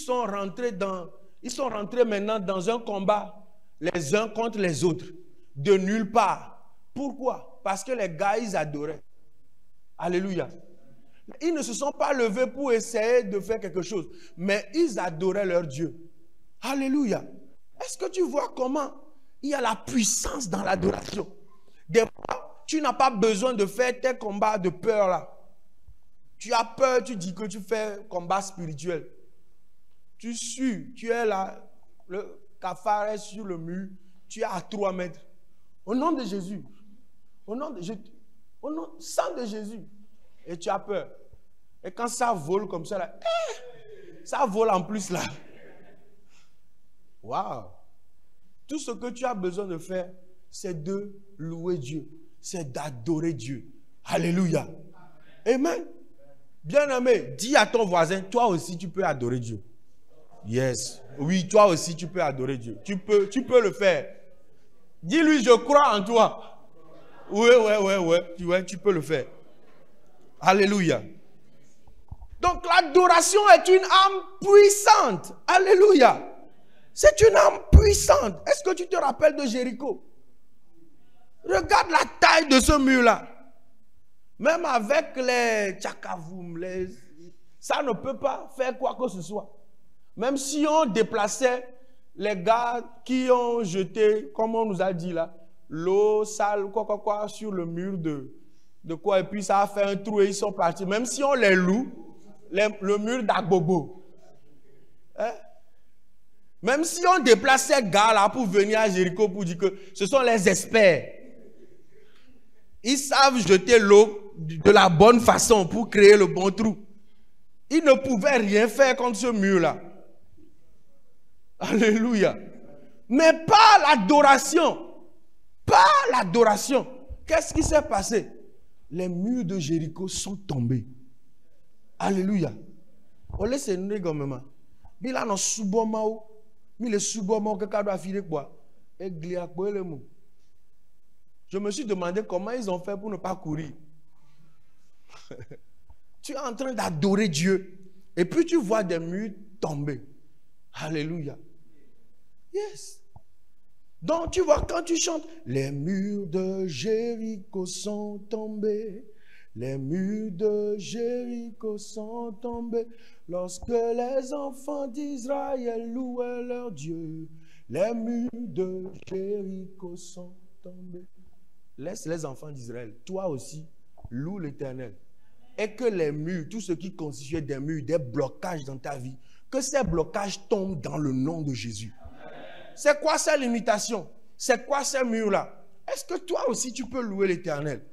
rentrés maintenant dans un combat les uns contre les autres, de nulle part. Pourquoi? Parce que les gars, ils adoraient. Alléluia. Ils ne se sont pas levés pour essayer de faire quelque chose, mais ils adoraient leur Dieu. Alléluia. Est-ce que tu vois comment il y a la puissance dans l'adoration? Des fois, tu n'as pas besoin de faire tes combats de peur là. Tu as peur, tu dis que tu fais combat spirituel. Tu sues, tu es là, le cafard est sur le mur, tu es à 3 mètres. Au nom de Jésus, au nom sang de Jésus, et tu as peur. Et quand ça vole comme ça là, ça vole en plus là. Waouh! Tout ce que tu as besoin de faire, c'est de louer Dieu. C'est d'adorer Dieu. Alléluia. Amen. Bien-aimé, dis à ton voisin, toi aussi tu peux adorer Dieu. Yes. Oui, toi aussi tu peux adorer Dieu. Tu peux le faire. Dis-lui, je crois en toi. Ouais. Tu peux le faire. Alléluia. Donc l'adoration est une âme puissante. Alléluia. C'est une âme puissante. Est-ce que tu te rappelles de Jéricho? Regarde la taille de ce mur-là. Même avec les tchakavoum, ça ne peut pas faire quoi que ce soit. Même si on déplaçait les gars qui ont jeté, comme on nous a dit là, l'eau sale, quoi, sur le mur de quoi, et puis ça a fait un trou et ils sont partis. Même si on les loue, le mur d'Agbobo. Hein? Même si on déplace ces gars-là pour venir à Jéricho pour dire que ce sont les experts. Ils savent jeter l'eau de la bonne façon pour créer le bon trou. Ils ne pouvaient rien faire contre ce mur-là. Alléluia. Mais pas l'adoration. Pas l'adoration. Qu'est-ce qui s'est passé? Les murs de Jéricho sont tombés. Alléluia. On laisse nous comme il a nos subomao. Mais les subomao que doit filer quoi? Et glia quoi le mot. Je me suis demandé comment ils ont fait pour ne pas courir. Tu es en train d'adorer Dieu. Et puis tu vois des murs tomber. Alléluia. Yes. Donc tu vois quand tu chantes, les murs de Jéricho sont tombés. Les murs de Jéricho sont tombés. Lorsque les enfants d'Israël louaient leur Dieu. Les murs de Jéricho sont tombés. Laisse les enfants d'Israël, toi aussi, loue l'Éternel. Et que les murs, tout ce qui constitue des murs, des blocages dans ta vie, que ces blocages tombent dans le nom de Jésus. C'est quoi ces limitations? C'est quoi ces murs-là? Est-ce que toi aussi tu peux louer l'Éternel?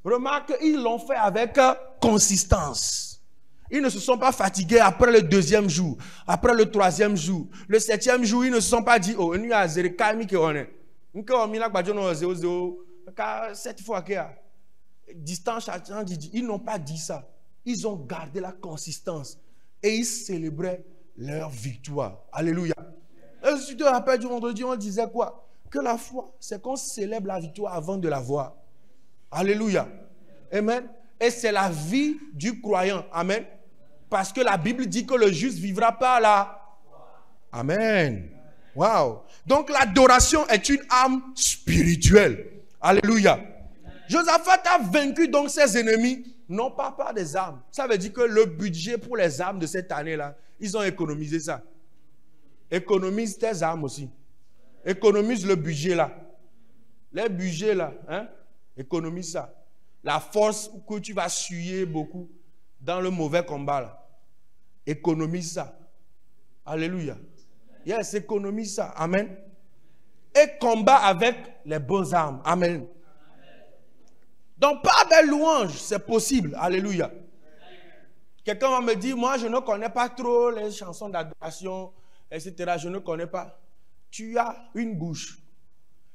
Remarque, ils l'ont fait avec consistance. Ils ne se sont pas fatigués après le 2e jour, après le 3e jour, le 7e jour, ils ne se sont pas dit, oh, nous avons cette fois qu'il y a distance, ils n'ont pas dit ça. Ils ont gardé la consistance et ils célébraient leur victoire. Alléluia. Et si tu te rappelles du vendredi, on disait quoi? Que la foi, c'est qu'on célèbre la victoire avant de la voir. Alléluia. Amen. Et c'est la vie du croyant. Amen. Parce que la Bible dit que le juste vivra par la. Amen. Wow. Donc l'adoration est une âme spirituelle. Alléluia. Josaphat a vaincu donc ses ennemis, non pas par des armes. Ça veut dire que le budget pour les armes de cette année-là, ils ont économisé ça. Économise tes armes aussi. Économise le budget là. Les budgets là, hein? Économise ça. La force que tu vas suyer beaucoup dans le mauvais combat là. Économise ça. Alléluia. Yes, économise ça. Amen. Et combat avec les bonnes armes. Amen. Donc, par des louanges, c'est possible. Alléluia. Quelqu'un va me dire, moi, je ne connais pas trop les chansons d'adoration, etc. Je ne connais pas. Tu as une bouche.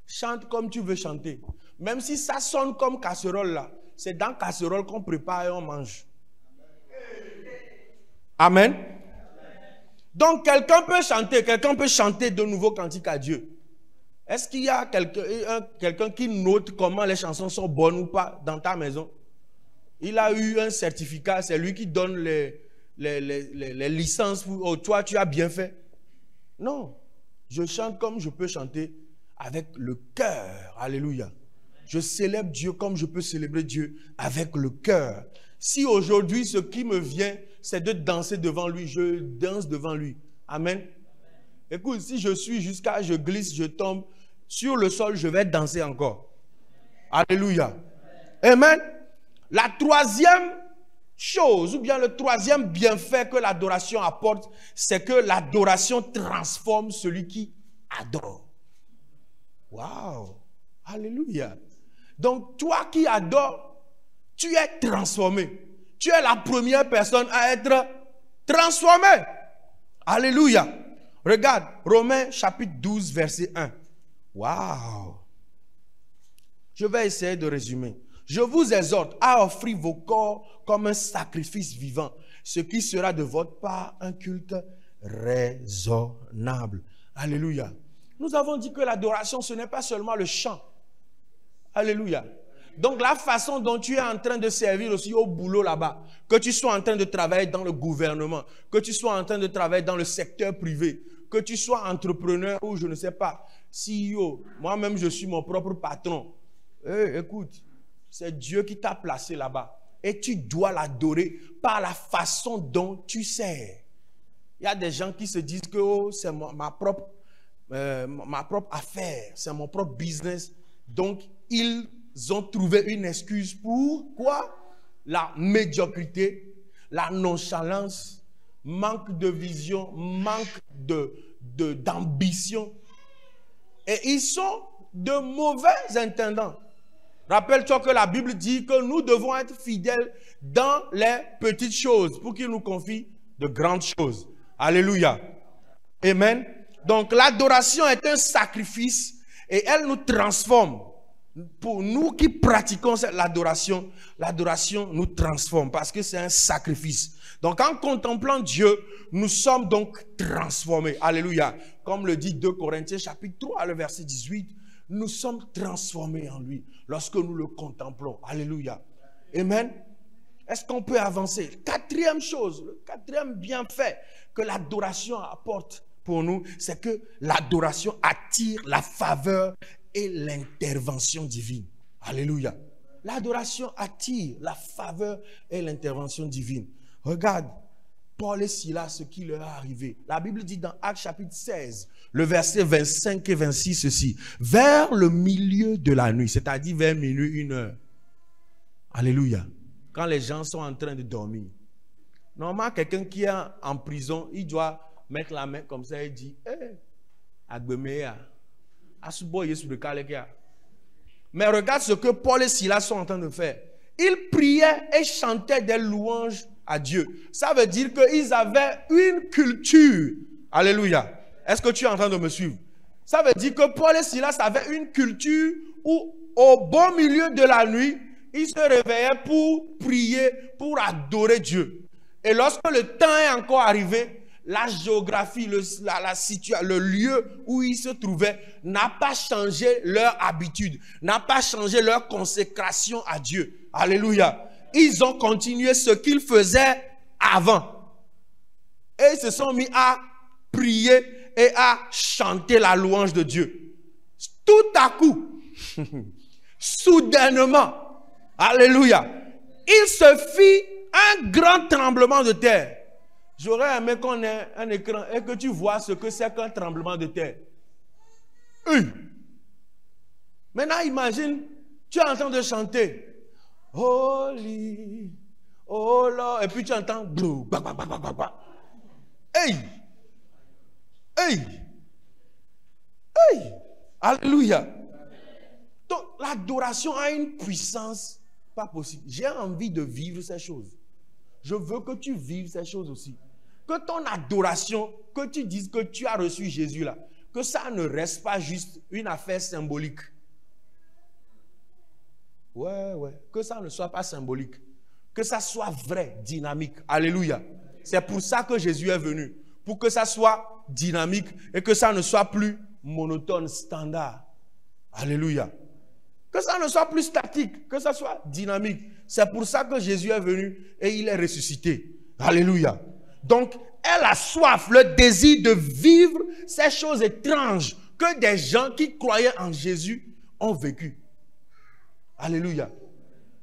Chante comme tu veux chanter. Même si ça sonne comme casserole là, c'est dans casserole qu'on prépare et on mange. Amen. Donc, quelqu'un peut chanter de nouveaux cantiques à Dieu. Est-ce qu'il y a quelqu'un qui note comment les chansons sont bonnes ou pas dans ta maison? Il a eu un certificat, c'est lui qui donne les licences pour oh, toi tu as bien fait. Non, je chante comme je peux chanter avec le cœur. Alléluia. Je célèbre Dieu comme je peux célébrer Dieu avec le cœur. Si aujourd'hui ce qui me vient, c'est de danser devant lui, je danse devant lui. Amen. Écoute, si je suis jusqu'à, je glisse, je tombe sur le sol, je vais danser encore. Alléluia. Amen. La troisième chose, ou bien le troisième bienfait que l'adoration apporte, c'est que l'adoration transforme celui qui adore. Waouh. Alléluia. Donc, toi qui adores, tu es transformé. Tu es la première personne à être transformée. Alléluia. Regarde, Romains chapitre 12, verset 1. Waouh! Je vais essayer de résumer. Je vous exhorte à offrir vos corps comme un sacrifice vivant, ce qui sera de votre part un culte raisonnable. Alléluia. Nous avons dit que l'adoration, ce n'est pas seulement le chant. Alléluia. Donc la façon dont tu es en train de servir aussi au boulot là-bas, que tu sois en train de travailler dans le gouvernement, que tu sois en train de travailler dans le secteur privé, que tu sois entrepreneur ou je ne sais pas, CEO, moi-même je suis mon propre patron. Écoute, c'est Dieu qui t'a placé là-bas et tu dois l'adorer par la façon dont tu sers. Il y a des gens qui se disent que oh, c'est ma propre affaire, c'est mon propre business. Donc, ils ont trouvé une excuse pour quoi? La médiocrité, la nonchalance, manque de vision, manque d'ambition. Et ils sont de mauvais intendants. Rappelle-toi que la Bible dit que nous devons être fidèles dans les petites choses pour qu'il nous confie de grandes choses. Alléluia. Amen. Donc l'adoration est un sacrifice et elle nous transforme. Pour nous qui pratiquons l'adoration, l'adoration nous transforme parce que c'est un sacrifice. Donc en contemplant Dieu, nous sommes donc transformés. Alléluia. Comme le dit 2 Corinthiens chapitre 3, le verset 18, nous sommes transformés en lui lorsque nous le contemplons. Alléluia. Amen. Est-ce qu'on peut avancer? Quatrième chose, le quatrième bienfait que l'adoration apporte pour nous, c'est que l'adoration attire la faveur et l'intervention divine. Alléluia. L'adoration attire la faveur et l'intervention divine. Regarde, Paul et Silas, ce qui leur est arrivé. La Bible dit dans Actes chapitre 16, le verset 25 et 26, ceci. Vers le milieu de la nuit, c'est-à-dire vers minuit, 1 heure. Alléluia. Quand les gens sont en train de dormir. Normalement, quelqu'un qui est en prison, il doit mettre la main comme ça et dire, mais regarde ce que Paul et Silas sont en train de faire. Ils priaient et chantaient des louanges à Dieu. Ça veut dire qu'ils avaient une culture. Alléluia. Est-ce que tu es en train de me suivre? Ça veut dire que Paul et Silas avaient une culture où, au beau milieu de la nuit, ils se réveillaient pour prier, pour adorer Dieu. Et lorsque le temps est encore arrivé, la géographie, le lieu où ils se trouvaient n'a pas changé leur habitude, n'a pas changé leur consécration à Dieu. Alléluia. Ils ont continué ce qu'ils faisaient avant. Et ils se sont mis à prier et à chanter la louange de Dieu. Tout à coup, soudainement, alléluia, il se fit un grand tremblement de terre. J'aurais aimé qu'on ait un écran et que tu vois ce que c'est qu'un tremblement de terre. Maintenant, imagine, tu es en train de chanter. Holy, oh Lord. Et puis tu entends. Hey! Hey! Hey! Alléluia! Donc, l'adoration a une puissance pas possible. J'ai envie de vivre ces choses. Je veux que tu vives ces choses aussi. Que ton adoration, que tu dises que tu as reçu Jésus là, que ça ne reste pas juste une affaire symbolique. Ouais. Que ça ne soit pas symbolique. Que ça soit vrai, dynamique. Alléluia. C'est pour ça que Jésus est venu. Pour que ça soit dynamique et que ça ne soit plus monotone, standard. Alléluia. Que ça ne soit plus statique, que ça soit dynamique. C'est pour ça que Jésus est venu et il est ressuscité. Alléluia. Donc, elle a soif, le désir de vivre ces choses étranges que des gens qui croyaient en Jésus ont vécu. Alléluia.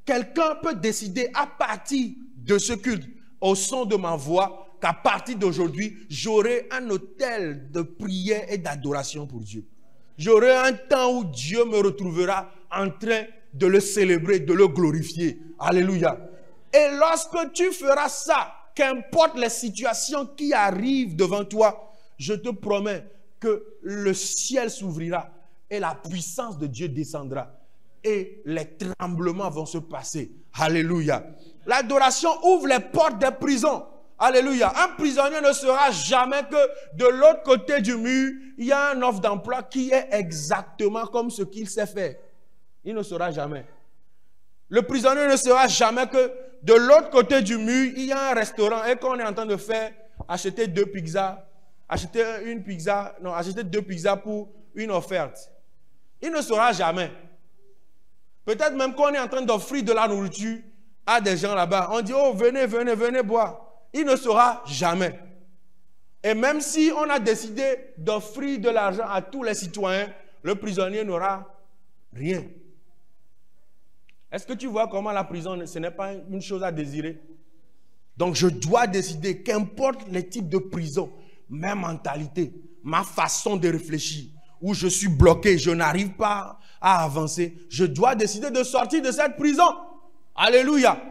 Quelqu'un peut décider à partir de ce culte, au son de ma voix, qu'à partir d'aujourd'hui, j'aurai un autel de prière et d'adoration pour Dieu. J'aurai un temps où Dieu me retrouvera en train de le célébrer, de le glorifier. Alléluia. Et lorsque tu feras ça, qu'importe les situations qui arrivent devant toi, je te promets que le ciel s'ouvrira et la puissance de Dieu descendra. Et les tremblements vont se passer. Alléluia. L'adoration ouvre les portes des prisons. Alléluia. Un prisonnier ne saura jamais que de l'autre côté du mur, il y a un offre d'emploi qui est exactement comme ce qu'il sait faire. Il ne saura jamais. Le prisonnier ne saura jamais que de l'autre côté du mur, il y a un restaurant et qu'on est en train de faire acheter deux pizzas pour une offerte. Il ne saura jamais. Peut-être même qu'on est en train d'offrir de la nourriture à des gens là-bas. On dit, oh, venez boire. Il ne saura jamais. Et même si on a décidé d'offrir de l'argent à tous les citoyens, le prisonnier n'aura rien. Est-ce que tu vois comment la prison, ce n'est pas une chose à désirer? Donc je dois décider, qu'importe les types de prison, ma mentalité, ma façon de réfléchir, où je suis bloqué, je n'arrive pas à avancer, je dois décider de sortir de cette prison. Alléluia.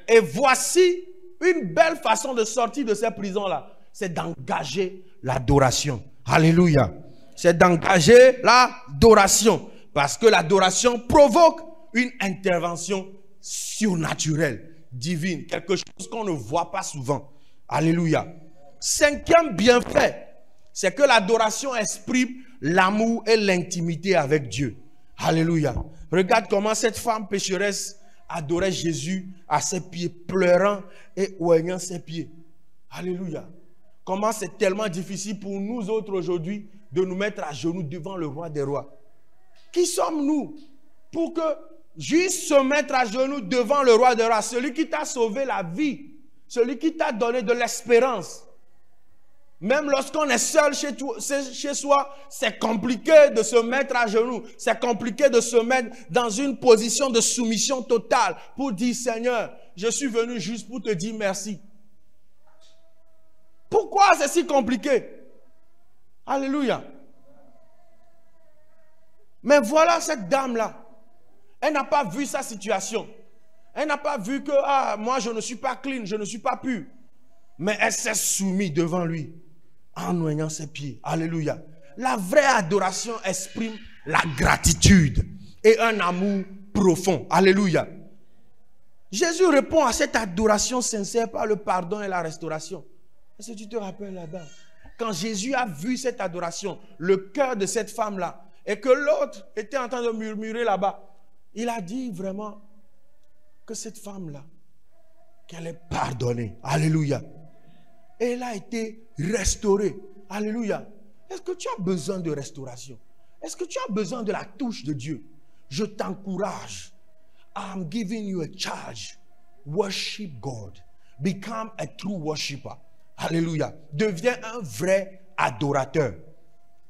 Et voici une belle façon de sortir de cette prison-là, c'est d'engager l'adoration. Alléluia. C'est d'engager l'adoration. Parce que l'adoration provoque une intervention surnaturelle, divine, quelque chose qu'on ne voit pas souvent. Alléluia. Cinquième bienfait, c'est que l'adoration exprime l'amour et l'intimité avec Dieu. Alléluia. Regarde comment cette femme pécheresse adorait Jésus à ses pieds, pleurant et oignant ses pieds. Alléluia. Comment c'est tellement difficile pour nous autres aujourd'hui de nous mettre à genoux devant le roi des rois. Qui sommes-nous pour que juste se mettre à genoux devant le roi des rois, celui qui t'a sauvé la vie, celui qui t'a donné de l'espérance. Même lorsqu'on est seul chez soi, c'est compliqué de se mettre à genoux. C'est compliqué de se mettre dans une position de soumission totale pour dire, Seigneur, je suis venu juste pour te dire merci. Pourquoi c'est si compliqué? Alléluia. Mais voilà cette dame-là. Elle n'a pas vu sa situation. Elle n'a pas vu que, moi je ne suis pas clean, je ne suis pas pur. Mais elle s'est soumise devant lui en noyant ses pieds. Alléluia. La vraie adoration exprime la gratitude et un amour profond. Alléluia. Jésus répond à cette adoration sincère par le pardon et la restauration. Est-ce que tu te rappelles là-bas? Quand Jésus a vu cette adoration, le cœur de cette femme-là, et que l'autre était en train de murmurer là-bas, il a dit vraiment que cette femme-là, qu'elle est pardonnée. Alléluia. Et elle a été restaurée. Alléluia. Est-ce que tu as besoin de restauration? Est-ce que tu as besoin de la touche de Dieu? Je t'encourage. I'm giving you a charge. Worship God. Become a true worshiper. Alléluia. Deviens un vrai adorateur.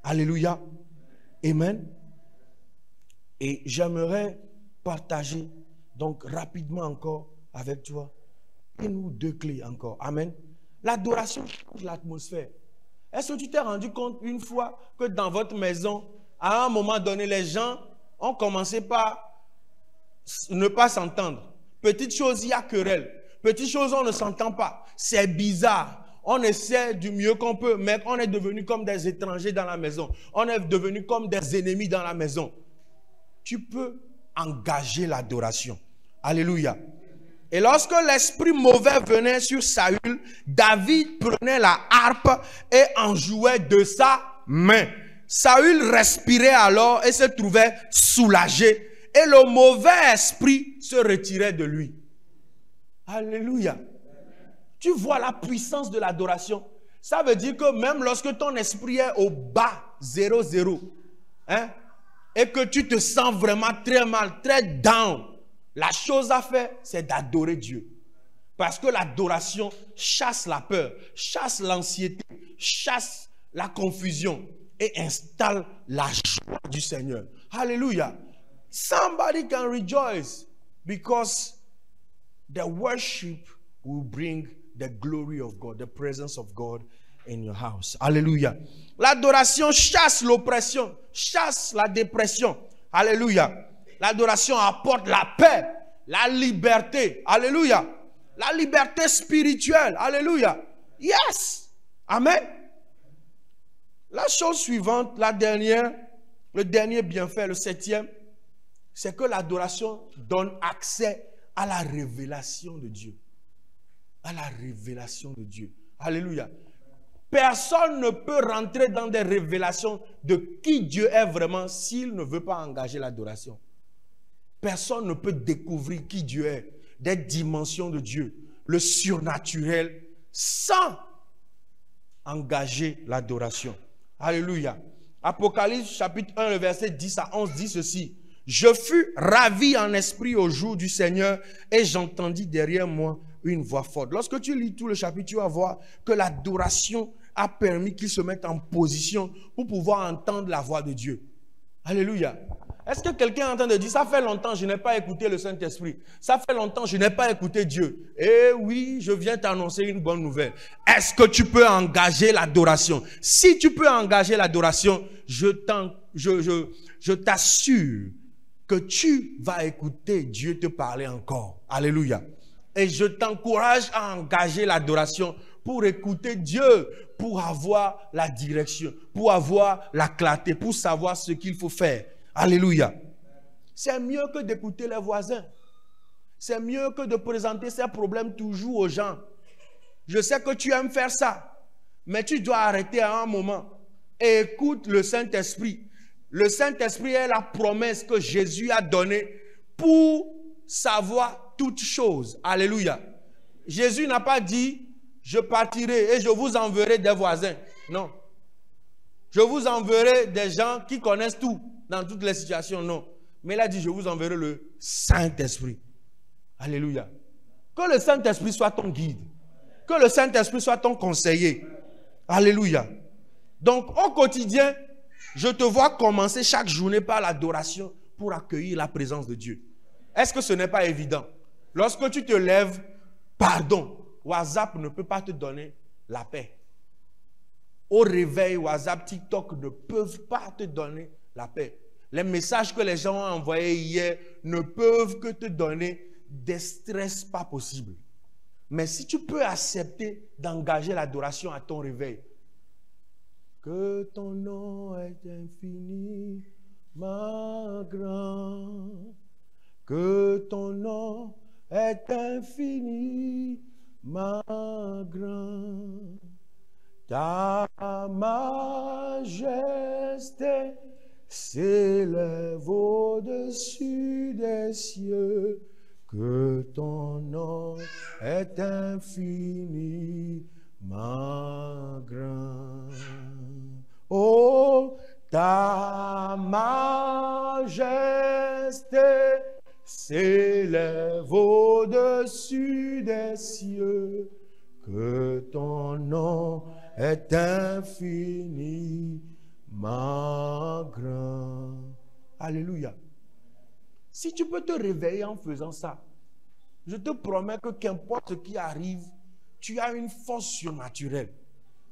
Alléluia. Amen. Et j'aimerais partager donc rapidement encore avec toi une ou deux clés encore. Amen. L'adoration change l'atmosphère. Est-ce que tu t'es rendu compte une fois que dans votre maison, à un moment donné, les gens ont commencé par ne pas s'entendre? Petite chose, il y a querelle. Petite chose, on ne s'entend pas. C'est bizarre. On essaie du mieux qu'on peut, mais on est devenu comme des étrangers dans la maison. On est devenu comme des ennemis dans la maison. Tu peux engager l'adoration. Alléluia. Et lorsque l'esprit mauvais venait sur Saül, David prenait la harpe et en jouait de sa main. Saül respirait alors et se trouvait soulagé. Et le mauvais esprit se retirait de lui. Alléluia. Tu vois la puissance de l'adoration. Ça veut dire que même lorsque ton esprit est au bas, 0-0, hein, et que tu te sens vraiment très mal, très down, la chose à faire, c'est d'adorer Dieu. Parce que l'adoration chasse la peur, chasse l'anxiété, chasse la confusion et installe la joie du Seigneur. Alléluia. Somebody can rejoice because the worship will bring the glory of God, the presence of God in your house. Alléluia. L'adoration chasse l'oppression, chasse la dépression. Alléluia. L'adoration apporte la paix, la liberté. Alléluia. La liberté spirituelle. Alléluia. Yes. Amen. La chose suivante, la dernière, le dernier bienfait, le septième, c'est que l'adoration donne accès à la révélation de Dieu. à la révélation de Dieu. Alléluia. Personne ne peut rentrer dans des révélations de qui Dieu est vraiment s'il ne veut pas engager l'adoration. Personne ne peut découvrir qui Dieu est, des dimensions de Dieu, le surnaturel, sans engager l'adoration. Alléluia. Apocalypse chapitre 1, le verset 10 à 11 dit ceci. Je fus ravi en esprit au jour du Seigneur et j'entendis derrière moi une voix forte. Lorsque tu lis tout le chapitre, tu vas voir que l'adoration a permis qu'ils se mettent en position pour pouvoir entendre la voix de Dieu. Alléluia. Est-ce que quelqu'un est en train de dire, ça fait longtemps je n'ai pas écouté le Saint-Esprit. Ça fait longtemps je n'ai pas écouté Dieu. Eh oui, je viens t'annoncer une bonne nouvelle. Est-ce que tu peux engager l'adoration? Si tu peux engager l'adoration, je t'assure que tu vas écouter Dieu te parler encore. Alléluia. Et je t'encourage à engager l'adoration pour écouter Dieu, pour avoir la direction, pour avoir la clarté, pour savoir ce qu'il faut faire. Alléluia. C'est mieux que d'écouter les voisins. C'est mieux que de présenter ses problèmes toujours aux gens. Je sais que tu aimes faire ça, mais tu dois arrêter à un moment et écoute le Saint-Esprit. Le Saint-Esprit est la promesse que Jésus a donnée pour savoir toutes choses. Alléluia. Jésus n'a pas dit, je partirai et je vous enverrai des voisins. Non. Je vous enverrai des gens qui connaissent tout dans toutes les situations. Non. Mais il a dit, je vous enverrai le Saint-Esprit. Alléluia. Que le Saint-Esprit soit ton guide. Que le Saint-Esprit soit ton conseiller. Alléluia. Donc, au quotidien, je te vois commencer chaque journée par l'adoration pour accueillir la présence de Dieu. Est-ce que ce n'est pas évident? Lorsque tu te lèves, pardon, WhatsApp ne peut pas te donner la paix. Au réveil, WhatsApp, TikTok ne peuvent pas te donner la paix. Les messages que les gens ont envoyés hier ne peuvent que te donner des stress pas possibles. Mais si tu peux accepter d'engager l'adoration à ton réveil, que ton nom est infiniment grand, que ton nom est infiniment grand, ta majesté s'élève au-dessus des cieux, que ton nom est infiniment grand. Oh, ta majesté s'élève au-dessus des cieux, que ton nom est infiniment grand. Alléluia. Si tu peux te réveiller en faisant ça, je te promets que qu'importe ce qui arrive, tu as une force surnaturelle.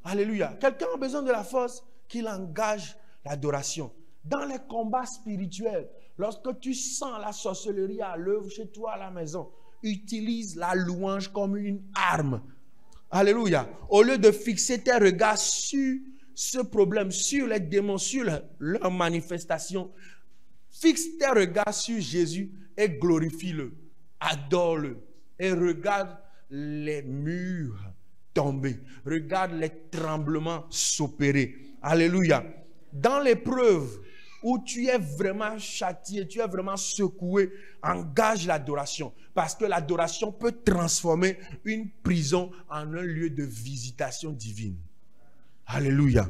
Alléluia. Quelqu'un a besoin de la force qu'il engage l'adoration. Dans les combats spirituels, lorsque tu sens la sorcellerie à l'œuvre chez toi à la maison, utilise la louange comme une arme. Alléluia. Au lieu de fixer tes regards sur ce problème, sur les démons, sur leur manifestation, fixe tes regards sur Jésus et glorifie-le, adore-le et regarde les murs tomber, regarde les tremblements s'opérer. Alléluia. Dans l'épreuve où tu es vraiment châtié, tu es vraiment secoué, engage l'adoration. Parce que l'adoration peut transformer une prison en un lieu de visitation divine. Alléluia.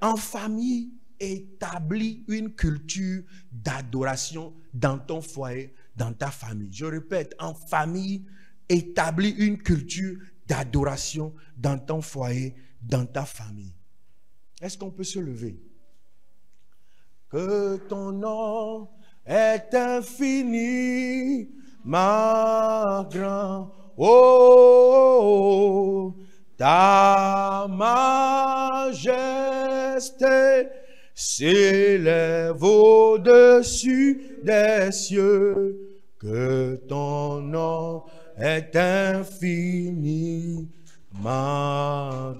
En famille, établis une culture d'adoration dans ton foyer, dans ta famille. Je répète, en famille, établis une culture d'adoration dans ton foyer, dans ta famille. Est-ce qu'on peut se lever? Que ton nom est infiniment grand. Oh, ta majesté s'élève au-dessus des cieux. Que ton nom est infiniment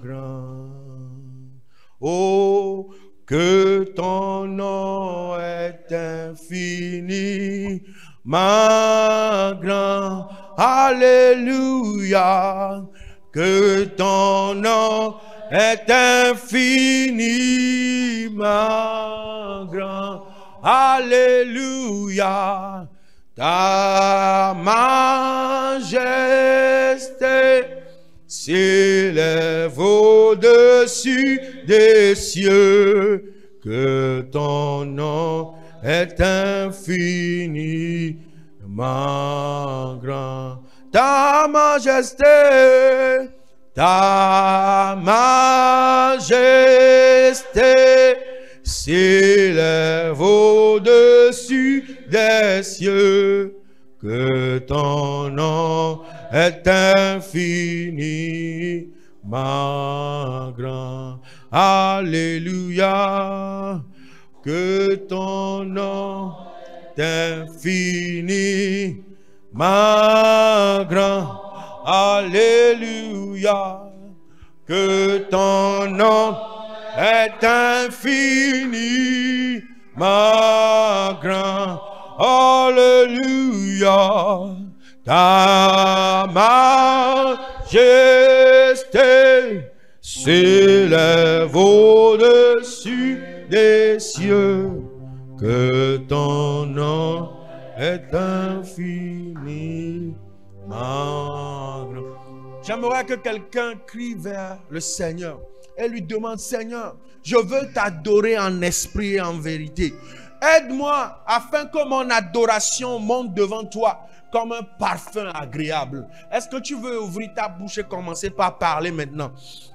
grand. Oh, que ton nom est infiniment grand. Alléluia. que ton nom est infiniment grand. Alléluia. Ta majesté s'élève au-dessus des cieux, que ton nom est infiniment grand. Ta majesté s'élève au-dessus des cieux, que ton nom est infiniment grand. Alléluia, que ton nom est infiniment grand. Alléluia, que ton nom est infiniment grand. Alléluia, ta majesté s'élève au-dessus des cieux, que ton nom est infiniment grand. J'aimerais que quelqu'un crie vers le Seigneur et lui demande: Seigneur, je veux t'adorer en esprit et en vérité. Aide-moi afin que mon adoration monte devant toi comme un parfum agréable. Est-ce que tu veux ouvrir ta bouche et commencer par parler maintenant?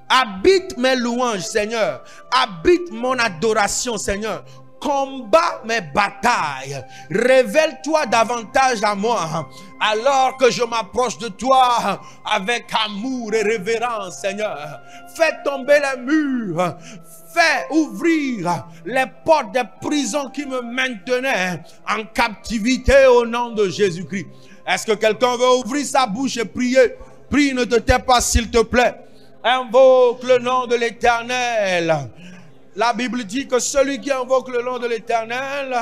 Habite mes louanges, Seigneur. Habite mon adoration, Seigneur. Combat mes batailles. Révèle-toi davantage à moi alors que je m'approche de toi avec amour et révérence, Seigneur. Fais tomber les murs. Fais ouvrir les portes des prisons qui me maintenaient en captivité au nom de Jésus-Christ. Est-ce que quelqu'un veut ouvrir sa bouche et prier? Prie, ne te tais pas s'il te plaît. Invoque le nom de l'Éternel. La Bible dit que celui qui invoque le nom de l'Éternel,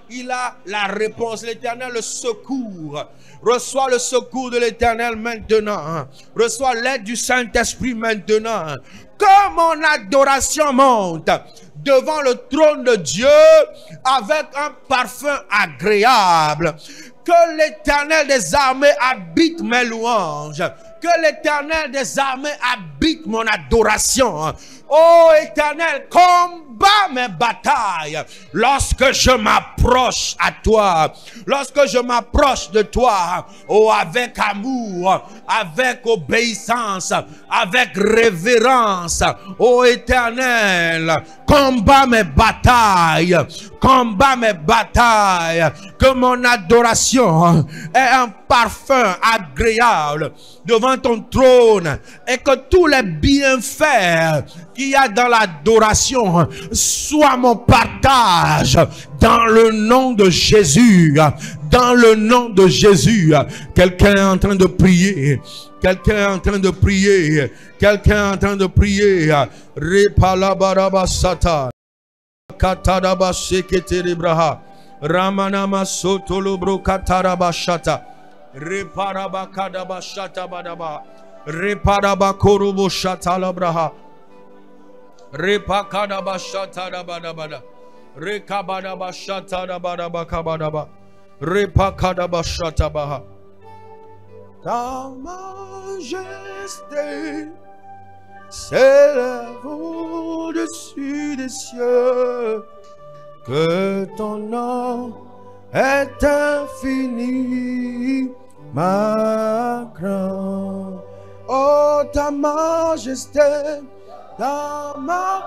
il a la réponse. L'Éternel le secours. Reçois le secours de l'Éternel maintenant. Reçois l'aide du Saint-Esprit maintenant. Que mon adoration monte devant le trône de Dieu avec un parfum agréable. Que l'Éternel des armées habite mes louanges. Que l'Éternel des armées habite mon adoration. Ô Éternel, combat mes batailles lorsque je m'approche à toi. Lorsque je m'approche de toi, oh, avec amour, avec obéissance, avec révérence. Ô Éternel, combat mes batailles. Combat mes batailles. Que mon adoration ait un parfum agréable devant ton trône et que tous les bienfaits qu'il y a dans l'adoration soient mon partage dans le nom de Jésus. Dans le nom de Jésus. Quelqu'un est en train de prier. Quelqu'un est en train de prier. Quelqu'un est en train de prier. Repalabarabasata. Kataraba seketerebraha. Ramanama sotolobro katarabashata. Reparabakadabashata badaba. Reparabakorobo shatalabraha. Repakadabashata dabadabada. Rekabadabashata dabadabakabadaba. Repakadabashata baha. Ta majesté s'élève au-dessus des cieux, que ton nom est infini, ma grand. Oh, ta majesté, ta majesté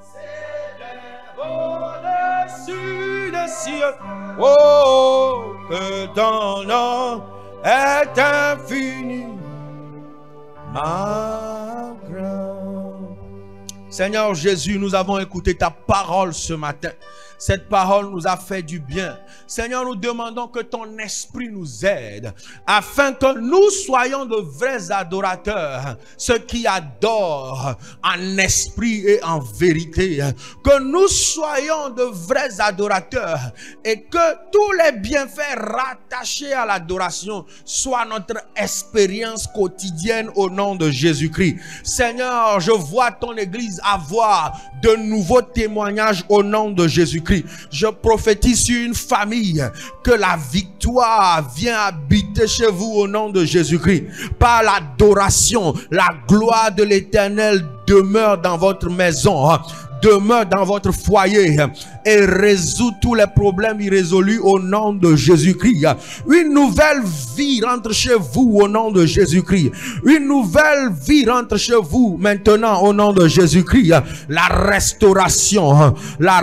s'élève au-dessus des cieux. Oh, que ton nom est infini, ma grand. Seigneur Jésus, nous avons écouté ta parole ce matin. Cette parole nous a fait du bien. Seigneur, nous demandons que ton esprit nous aide afin que nous soyons de vrais adorateurs, ceux qui adorent en esprit et en vérité. Que nous soyons de vrais adorateurs et que tous les bienfaits rattachés à l'adoration soient notre expérience quotidienne au nom de Jésus-Christ. Seigneur, je vois ton église avoir de nouveaux témoignages au nom de Jésus-Christ. Je prophétise sur une famille que la victoire vient habiter chez vous au nom de Jésus-Christ. Par l'adoration, la gloire de l'Éternel demeure dans votre maison, demeure dans votre foyer et résout tous les problèmes irrésolus au nom de Jésus-Christ. Une nouvelle vie rentre chez vous au nom de Jésus-Christ. Une nouvelle vie rentre chez vous maintenant au nom de Jésus-Christ. La restauration, la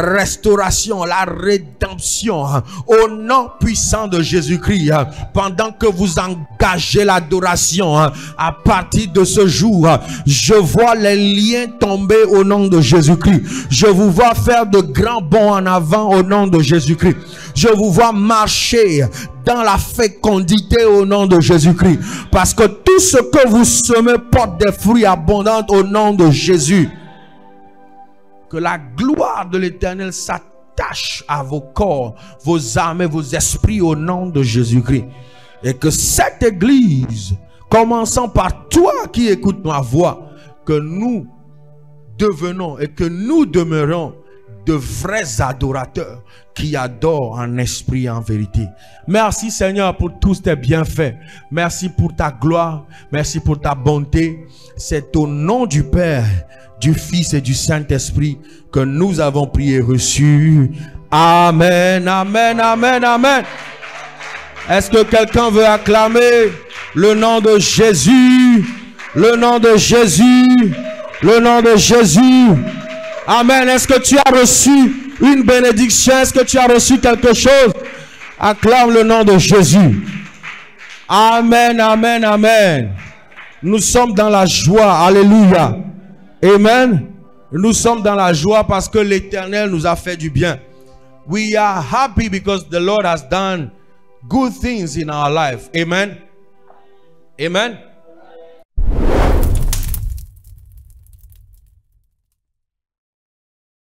rédemption au nom puissant de Jésus-Christ. Pendant que vous engagez l'adoration, à partir de ce jour, je vois les liens tomber au nom de Jésus-Christ. Je vous vois faire de grands bonds en avant au nom de Jésus-Christ. Je vous vois marcher dans la fécondité au nom de Jésus-Christ. Parce que tout ce que vous semez porte des fruits abondants au nom de Jésus. Que la gloire de l'Éternel s'attache à vos corps, vos âmes et vos esprits au nom de Jésus-Christ. Et que cette église, commençant par toi qui écoutes ma voix, que nous devenons et que nous demeurons de vrais adorateurs qui adorent en esprit et en vérité. Merci Seigneur pour tous tes bienfaits. Merci pour ta gloire. Merci pour ta bonté. C'est au nom du Père, du Fils et du Saint-Esprit que nous avons prié et reçu. Amen, amen, amen, amen. Est-ce que quelqu'un veut acclamer le nom de Jésus? Le nom de Jésus. Le nom de Jésus. Amen. Est-ce que tu as reçu une bénédiction? Est-ce que tu as reçu quelque chose? Acclame le nom de Jésus. Amen, amen, amen. Nous sommes dans la joie. Alléluia. Amen. Nous sommes dans la joie parce que l'Éternel nous a fait du bien. We are happy because the Lord has done good things in our life. Amen. Amen.